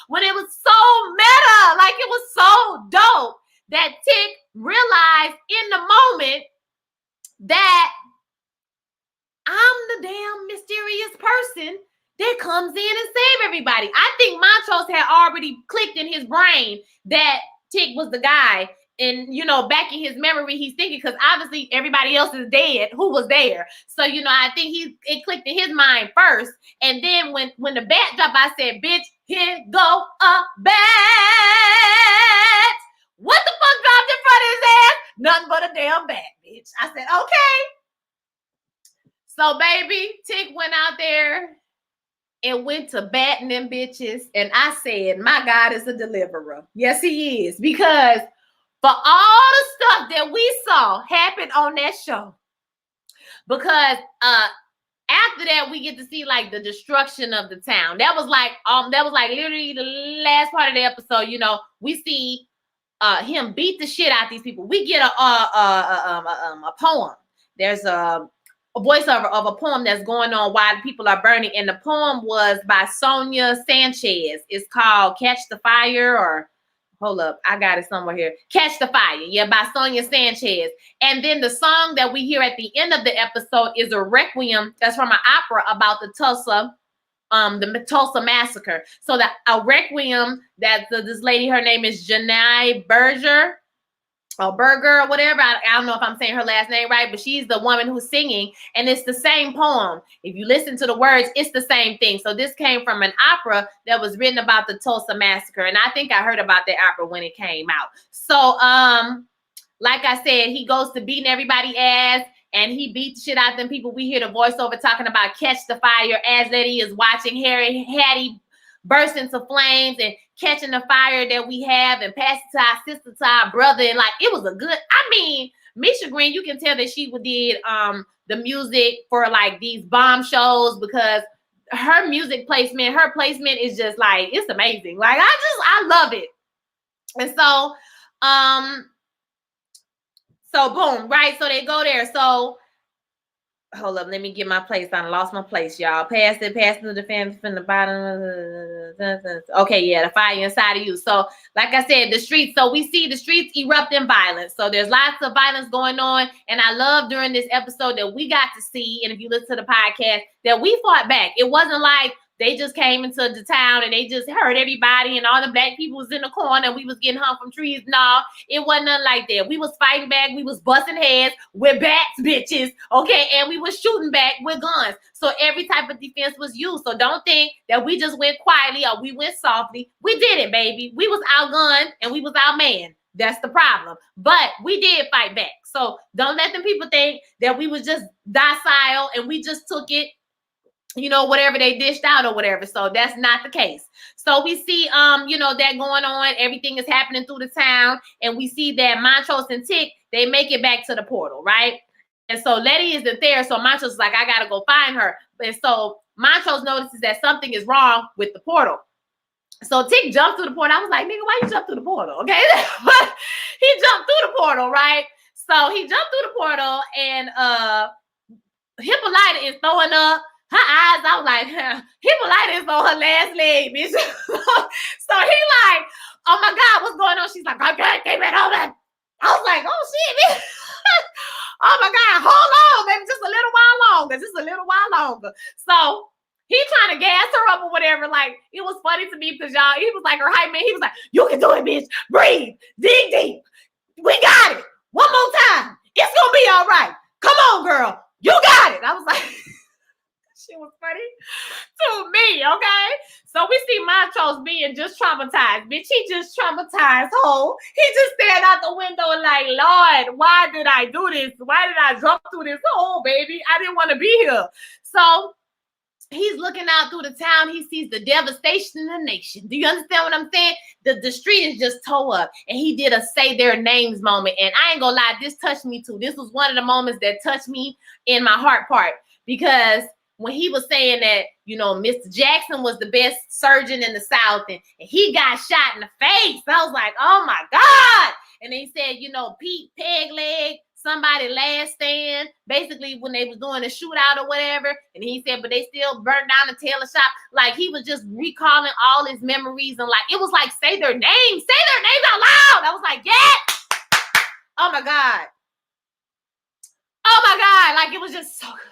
when it was so meta. Like, it was so dope that Tick realized in the moment that I'm the damn mysterious person that comes in and save everybody. I think Montrose had already clicked in his brain that Tick was the guy. And, back in his memory, he's thinking, because obviously everybody else is dead who was there. So, I think it clicked in his mind first. And then when the bat dropped, I said, bitch, here go a bat. What the fuck dropped in front of his ass? Nothing but a damn bat, bitch. I said, okay. So, baby, Tick went out there and went to batting them bitches. And I said, my God is a deliverer. Yes, he is. Because for all the stuff that we saw happen on that show, because after that we get to see like the destruction of the town. That was like literally the last part of the episode. We see him beat the shit out of these people. We get a poem. There's a voiceover of a poem that's going on while people are burning, and the poem was by Sonia Sanchez. It's called "Catch the Fire," or hold up, I got it somewhere here. "Catch the Fire," yeah, by Sonia Sanchez. And then the song that we hear at the end of the episode is a requiem that's from an opera about the Tulsa massacre. So a requiem that this lady, her name is Janai Berger. Berger or whatever. I don't know if I'm saying her last name right, but she's the woman who's singing, and it's the same poem. If you listen to the words, it's the same thing. So this came from an opera that was written about the Tulsa massacre, and I think I heard about that opera when it came out. So like I said, he goes to beating everybody's ass, and he beat the shit out of them people. We hear the voiceover talking about catch the fire as Letty is watching Hattie burst into flames and catching the fire that we have and pass it to our sister, to our brother. And like, it was a good, I mean, Misha Green, you can tell that she did the music for like these bomb shows, because her music placement, her placement is just like, it's amazing. Like, I love it. And so boom, right? So they go there. So hold up, let me get my place. I lost my place, y'all. Pass it to the fence from the bottom. Okay, yeah, the fire inside of you. So, like I said, the streets. So we see the streets erupt in violence. So there's lots of violence going on. And I love during this episode that we got to see, and if you listen to the podcast, that we fought back. It wasn't like they just came into the town and they just hurt everybody and all the black people was in the corner and we was getting hung from trees. No, it wasn't nothing like that. We was fighting back. We was busting heads with bats, bitches. Okay. And we was shooting back with guns. So every type of defense was used. So don't think that we just went quietly or we went softly. We did it, baby. We was outgunned and we was outmanned. That's the problem. But we did fight back. So don't let them people think that we was just docile and we just took it, you know, whatever they dished out or whatever. So that's not the case. So we see, you know, that going on. Everything is happening through the town. And we see that Montrose and Tick, they make it back to the portal, right? And so Letty isn't there. So Montrose is like, I got to go find her. And so Montrose notices that something is wrong with the portal. So Tick jumped through the portal. I was like, nigga, why you jump through the portal? Okay. He jumped through the portal, right? So he jumped through the portal and Hippolyta is throwing up her eyes. I was like, Hippolyta is on her last leg, bitch. So he like, oh my God, what's going on? She's like, I can't keep it over. I was like, oh shit, bitch. Oh my God, hold on, baby, just a little while longer. So he trying to gas her up or whatever. Like, it was funny to me because y'all, he was like her hype man. He was like, you can do it, bitch. Breathe, dig deep. We got it. One more time. It's gonna be all right. Come on, girl. You got it. I was like, she was funny to me, okay? So we see Montrose being just traumatized. Bitch, he just traumatized whole. He just stared out the window and like, Lord, why did I do this? Why did I jump through this hole, baby? I didn't want to be here. So he's looking out through the town. He sees the devastation in the nation. Do you understand what I'm saying? The street is just tore up. And he did a say their names moment. And I ain't gonna lie, this touched me too. This was one of the moments that touched me in my heart part. Because when he was saying that, you know, Mr. Jackson was the best surgeon in the South and he got shot in the face. I was like, oh my God. And then he said, you know, Pete Pegleg, somebody last stand, basically when they was doing a shootout or whatever. And he said, but they still burned down the tailor shop. Like he was just recalling all his memories and like, it was like, say their names out loud. I was like, yeah. Oh my God. Oh my God. Like it was just so good.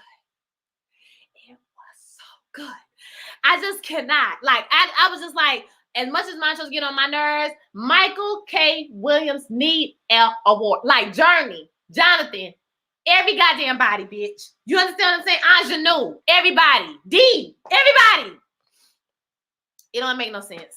Good. I just cannot. Like, I was just like, as much as Montrose get on my nerves, Michael K. Williams need an award. Like Journey, Jonathan, every goddamn body, bitch. You understand what I'm saying? Ingenue, everybody. D, everybody. It don't make no sense.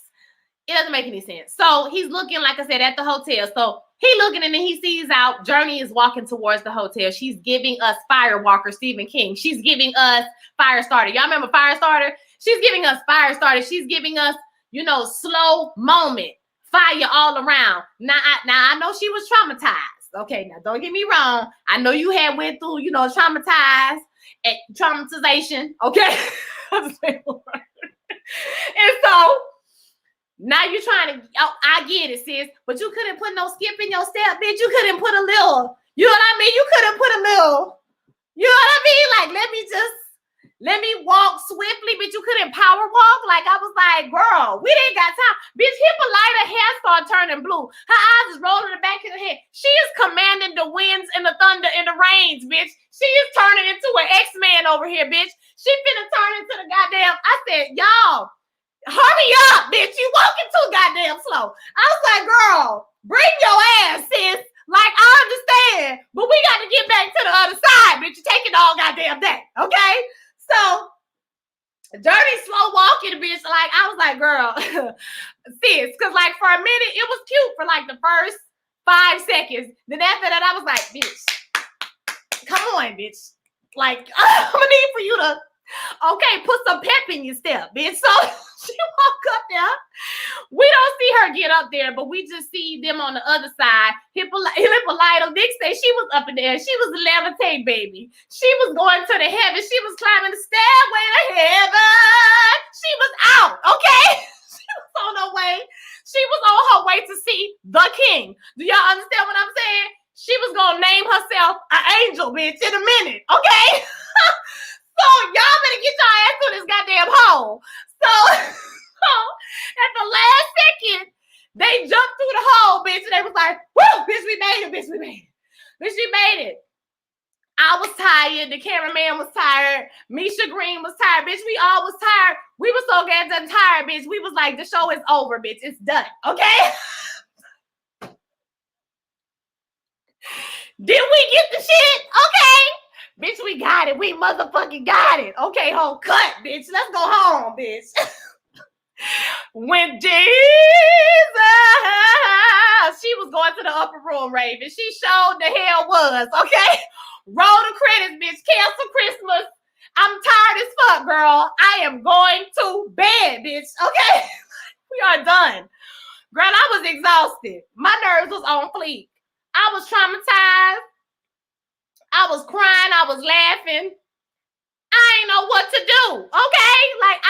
It doesn't make any sense. So he's looking, like I said, at the hotel. So he looking and then he sees out Journey is walking towards the hotel. She's giving us Firewalker, Stephen King. She's giving us Firestarter. Y'all remember Firestarter? She's giving us Firestarter. She's giving us, you know, slow moment, fire all around. Now I know she was traumatized. Okay, now don't get me wrong. I know you had went through, you know, traumatization. Okay. And so now you're trying to, I get it, sis, but you couldn't put no skip in your step, bitch. You couldn't put a little, you know what I mean? You couldn't put a little, you know what I mean? Like, let me walk swiftly, bitch. You couldn't power walk. Like, I was like, girl, we didn't got time. Bitch, Hippolyta hair started turning blue. Her eyes is rolling in the back of her head. She is commanding the winds and the thunder and the rains, bitch. She is turning into an X-Man over here, bitch. She finna turn into the goddamn, I said, y'all, hurry up, bitch. You walking too goddamn slow. I was like, girl, bring your ass, sis. Like, I understand, but we got to get back to the other side, bitch. You take it all goddamn day, okay? So, dirty, slow walking, bitch. Like, I was like, girl, sis, because like for a minute, it was cute for like the first 5 seconds. Then after that, I was like, bitch, come on, bitch. Like, I'm gonna need for you to, okay, put some pep in your step, bitch. So she walked up there. We don't see her get up there, but we just see them on the other side. Hippolyta, Dick say she was up in there. She was levitating, baby. She was going to the heaven. She was climbing the stairway to heaven. She was out, okay? She was on her way. She was on her way to see the king. Do y'all understand what I'm saying? She was going to name herself an angel, bitch, in a minute, okay? So y'all better get your ass to this goddamn hole. So at the last second, they jumped through the hole, bitch, and they was like, woo, bitch, we made it, bitch, we made it. Bitch, we made it. I was tired. The cameraman was tired. Misha Green was tired. Bitch, we all was tired. We was so goddamn tired, bitch. We was like, the show is over, bitch. It's done, okay? Did we get the shit? Okay. Bitch, we got it. We motherfucking got it. Okay, whole cut, bitch. Let's go home, bitch. When Jesus, she was going to the upper room, Raven. She showed the hell was, okay? Roll the credits, bitch. Cancel Christmas. I'm tired as fuck, girl. I am going to bed, bitch, okay? We are done. Girl, I was exhausted. My nerves was on fleek. I was traumatized. I was crying. I was laughing. I ain't know what to do, okay? Like,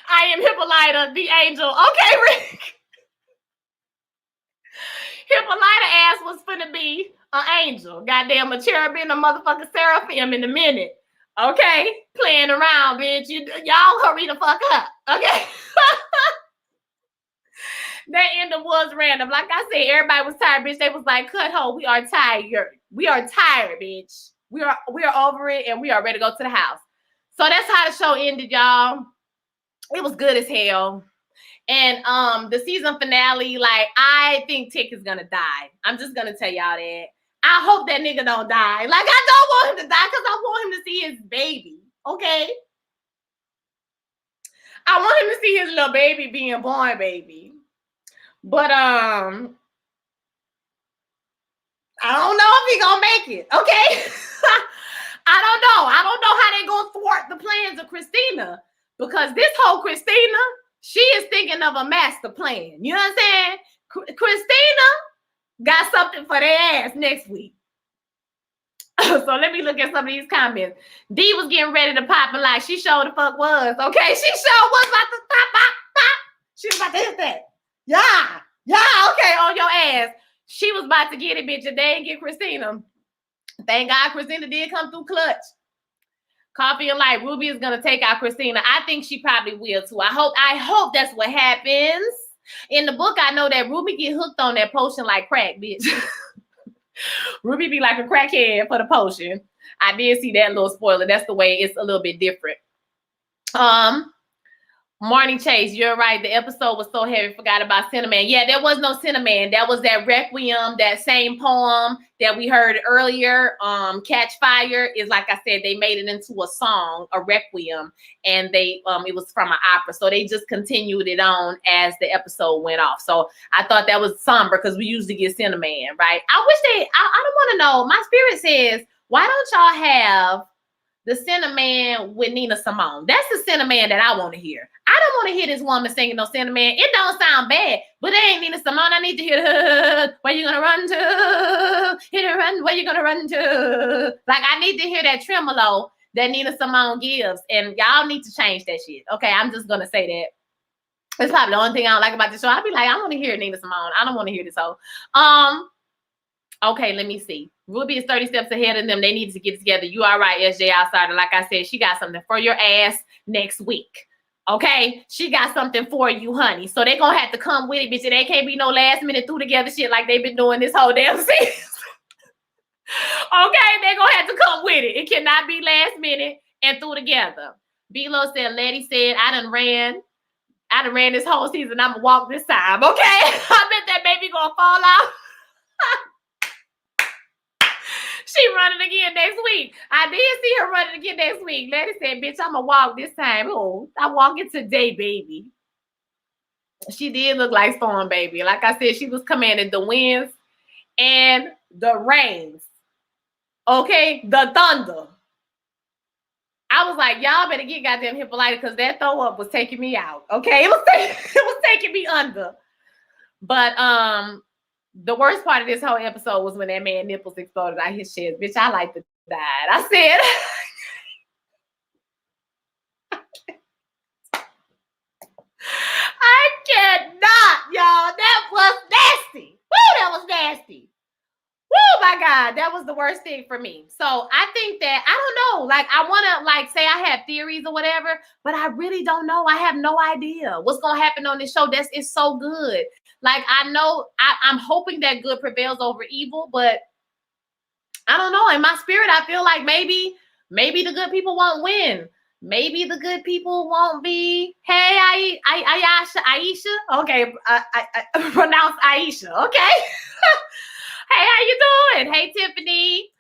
I am Hippolyta, the angel. Okay, Rick. Hippolyta ass was finna be an angel. Goddamn, a cherubim, a motherfucking seraphim in a minute. Okay? Playing around, bitch. Y'all hurry the fuck up. Okay? That ending was random. Like I said, everybody was tired, bitch. They was like, cut ho, we are tired. We are tired, bitch. We are over it and we are ready to go to the house. So that's how the show ended, y'all. It was good as hell. And the season finale, like, I think Tick is gonna die. I'm just gonna tell y'all that. I hope that nigga don't die. Like, I don't want him to die because I want him to see his baby. Okay? I want him to see his little baby being born, baby. But I don't know if he gonna make it. Okay? I don't know. I don't know how they gonna thwart the plans of Christina, because this whole Christina, she is thinking of a master plan. You know what I'm saying? Christina got something for their ass next week. So let me look at some of these comments. D was getting ready to pop and like she sure the fuck was. Okay, she sure was about to pop. She was about to hit that. Yeah, okay, on your ass. She was about to get it, bitch, and they didn't get Christina. Thank God Christina did come through clutch. Coffee and Light, Ruby is gonna take out Christina. I think she probably will too. I hope that's what happens. In the book, I know that Ruby get hooked on that potion like crack, bitch. Ruby be like a crackhead for the potion. I did see that little spoiler. That's the way it's a little bit different. Morning Chase, you're right. The episode was so heavy. Forgot about Cinnamon. Yeah, there was no Cinnamon. That was that Requiem, that same poem that we heard earlier. Catch Fire is, like I said, they made it into a song, a Requiem, and they it was from an opera. So they just continued it on as the episode went off. So I thought that was somber because we usually get Cinnamon, right? I don't want to know. My spirit says, why don't y'all have the Cinnamon with Nina Simone? That's the Cinnamon that I want to hear. I don't want to hear this woman singing no Cinnamon. It don't sound bad, but it ain't Nina Simone. I need to hear where you gonna run to? Hit and run, where you gonna run to? Like, I need to hear that tremolo that Nina Simone gives, and y'all need to change that shit. Okay, I'm just gonna say that. It's probably the only thing I don't like about the show. I'll be like, I want to hear Nina Simone. I don't want to hear this whole. Okay, let me see. Ruby is 30 steps ahead of them. They need to get together. You all right, SJ Outsider. Like I said, she got something for your ass next week. Okay? She got something for you, honey. So they're going to have to come with it, bitch. And they can't be no last minute threw together shit like they've been doing this whole damn season. Okay? They're going to have to come with it. It cannot be last minute and threw together. B-Lo said, Letty said, I done ran I done ran this whole season. I'm gonna walk this time, okay? I bet that baby gonna fall out. She running again next week. I did see her running again next week. Lady said, bitch, I'm gonna walk this time. Oh, I'm walking today, baby. She did look like Storm, baby. Like I said, she was commanding the winds and the rains. Okay, the thunder. I was like, y'all better get goddamn Hippolyta because that throw up was taking me out. Okay, it was taking me under. But the worst part of this whole episode was when that man nipples exploded out his chest. Bitch, I like to die. I said, I cannot, y'all. That was nasty. Woo, that was nasty. Oh my God, that was the worst thing for me. So I think that, I don't know, like I want to like say I have theories or whatever, but I really don't know. I have no idea what's going to happen on this show. It's so good. Like I know, I'm hoping that good prevails over evil, but I don't know. In my spirit, I feel like maybe the good people won't win. Maybe the good people won't be. Hey, Aisha. Okay, I pronounce Aisha. Okay. Hey, how you doing? Hey, Tiffany.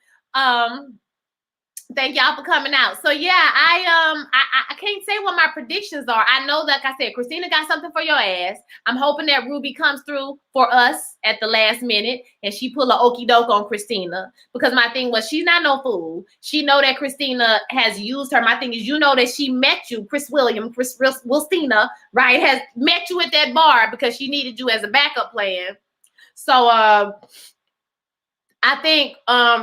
Thank y'all for coming out. So yeah, I can't say what my predictions are. I know, like I said, Christina got something for your ass. I'm hoping that Ruby comes through for us at the last minute and she pull a okey doke on Christina, because my thing was she's not no fool. She know that Christina has used her. My thing is, you know that she met you, Wilstina, right? Has met you at that bar because she needed you as a backup plan. So I think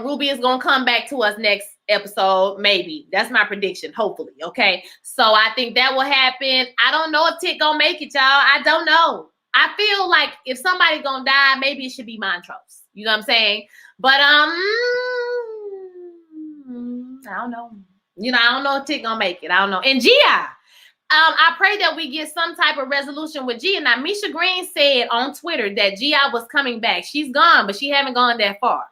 Ruby is gonna come back to us next episode. Maybe that's my prediction. Hopefully, okay. So I think that will happen. I don't know if Tick gonna make it, y'all. I don't know. I feel like if somebody gonna die, maybe it should be Montrose. You know what I'm saying? But I don't know. You know, I don't know if Tick gonna make it. I don't know. And Gia. I pray that we get some type of resolution with Gia. Now, Misha Green said on Twitter that Gia was coming back. She's gone, but she haven't gone that far.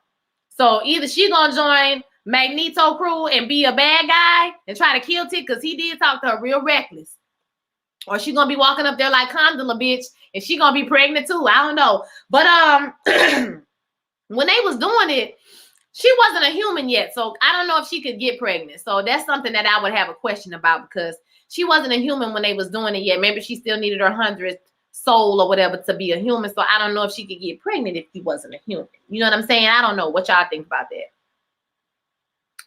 So either she gonna join Magneto crew and be a bad guy and try to kill Tick, because he did talk to her real reckless, or she gonna be walking up there like Condola, bitch, and she gonna be pregnant too. I don't know. But when they was doing it, she wasn't a human yet, so I don't know if she could get pregnant. So that's something that I would have a question about, because she wasn't a human when they was doing it yet. Maybe she still needed her 100th soul or whatever to be a human. So I don't know if she could get pregnant if she wasn't a human. You know what I'm saying? I don't know what y'all think about that.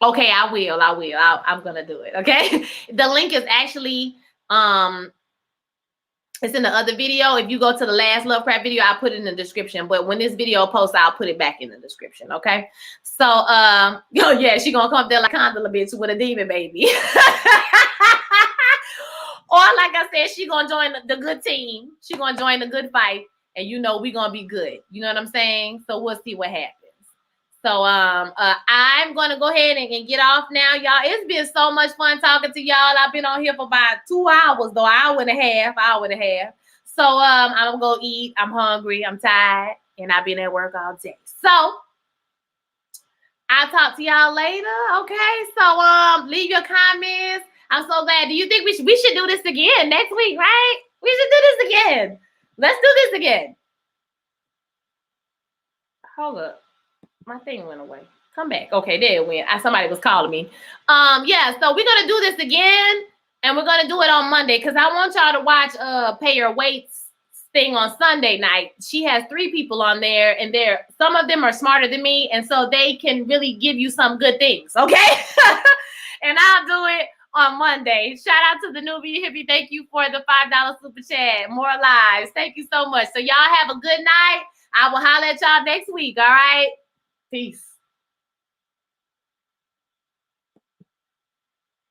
Okay, I will. I'm gonna do it. Okay. The link is actually it's in the other video. If you go to the last Lovecraft video, I'll put it in the description. But when this video posts, I'll put it back in the description. Okay. So oh yeah, she gonna come up there like Condola bitch with a demon baby. Or like I said, she gonna join the good team. She gonna join the good fight, and you know we gonna be good. You know what I'm saying? So we'll see what happens. So I'm gonna go ahead and get off now, y'all. It's been so much fun talking to y'all. I've been on here for about 2 hours, though, hour and a half. So I'm gonna go eat. I'm hungry. I'm tired, and I've been at work all day. So I'll talk to y'all later. Okay. So leave your comments. I'm so glad. Do you think we should do this again next week, right? We should do this again. Let's do this again. Hold up. My thing went away. Come back. Okay, there it went. Somebody was calling me. Yeah, so we're gonna do this again, and we're gonna do it on Monday, because I want y'all to watch Pay Your Waits thing on Sunday night. She has 3 people on there, and some of them are smarter than me, and so they can really give you some good things, okay? And I'll do it on Monday. Shout out to the newbie hippie. Thank you for the $5 super chat. More lives. Thank you so much. So y'all have a good night. I will holler at y'all next week. All right. Peace.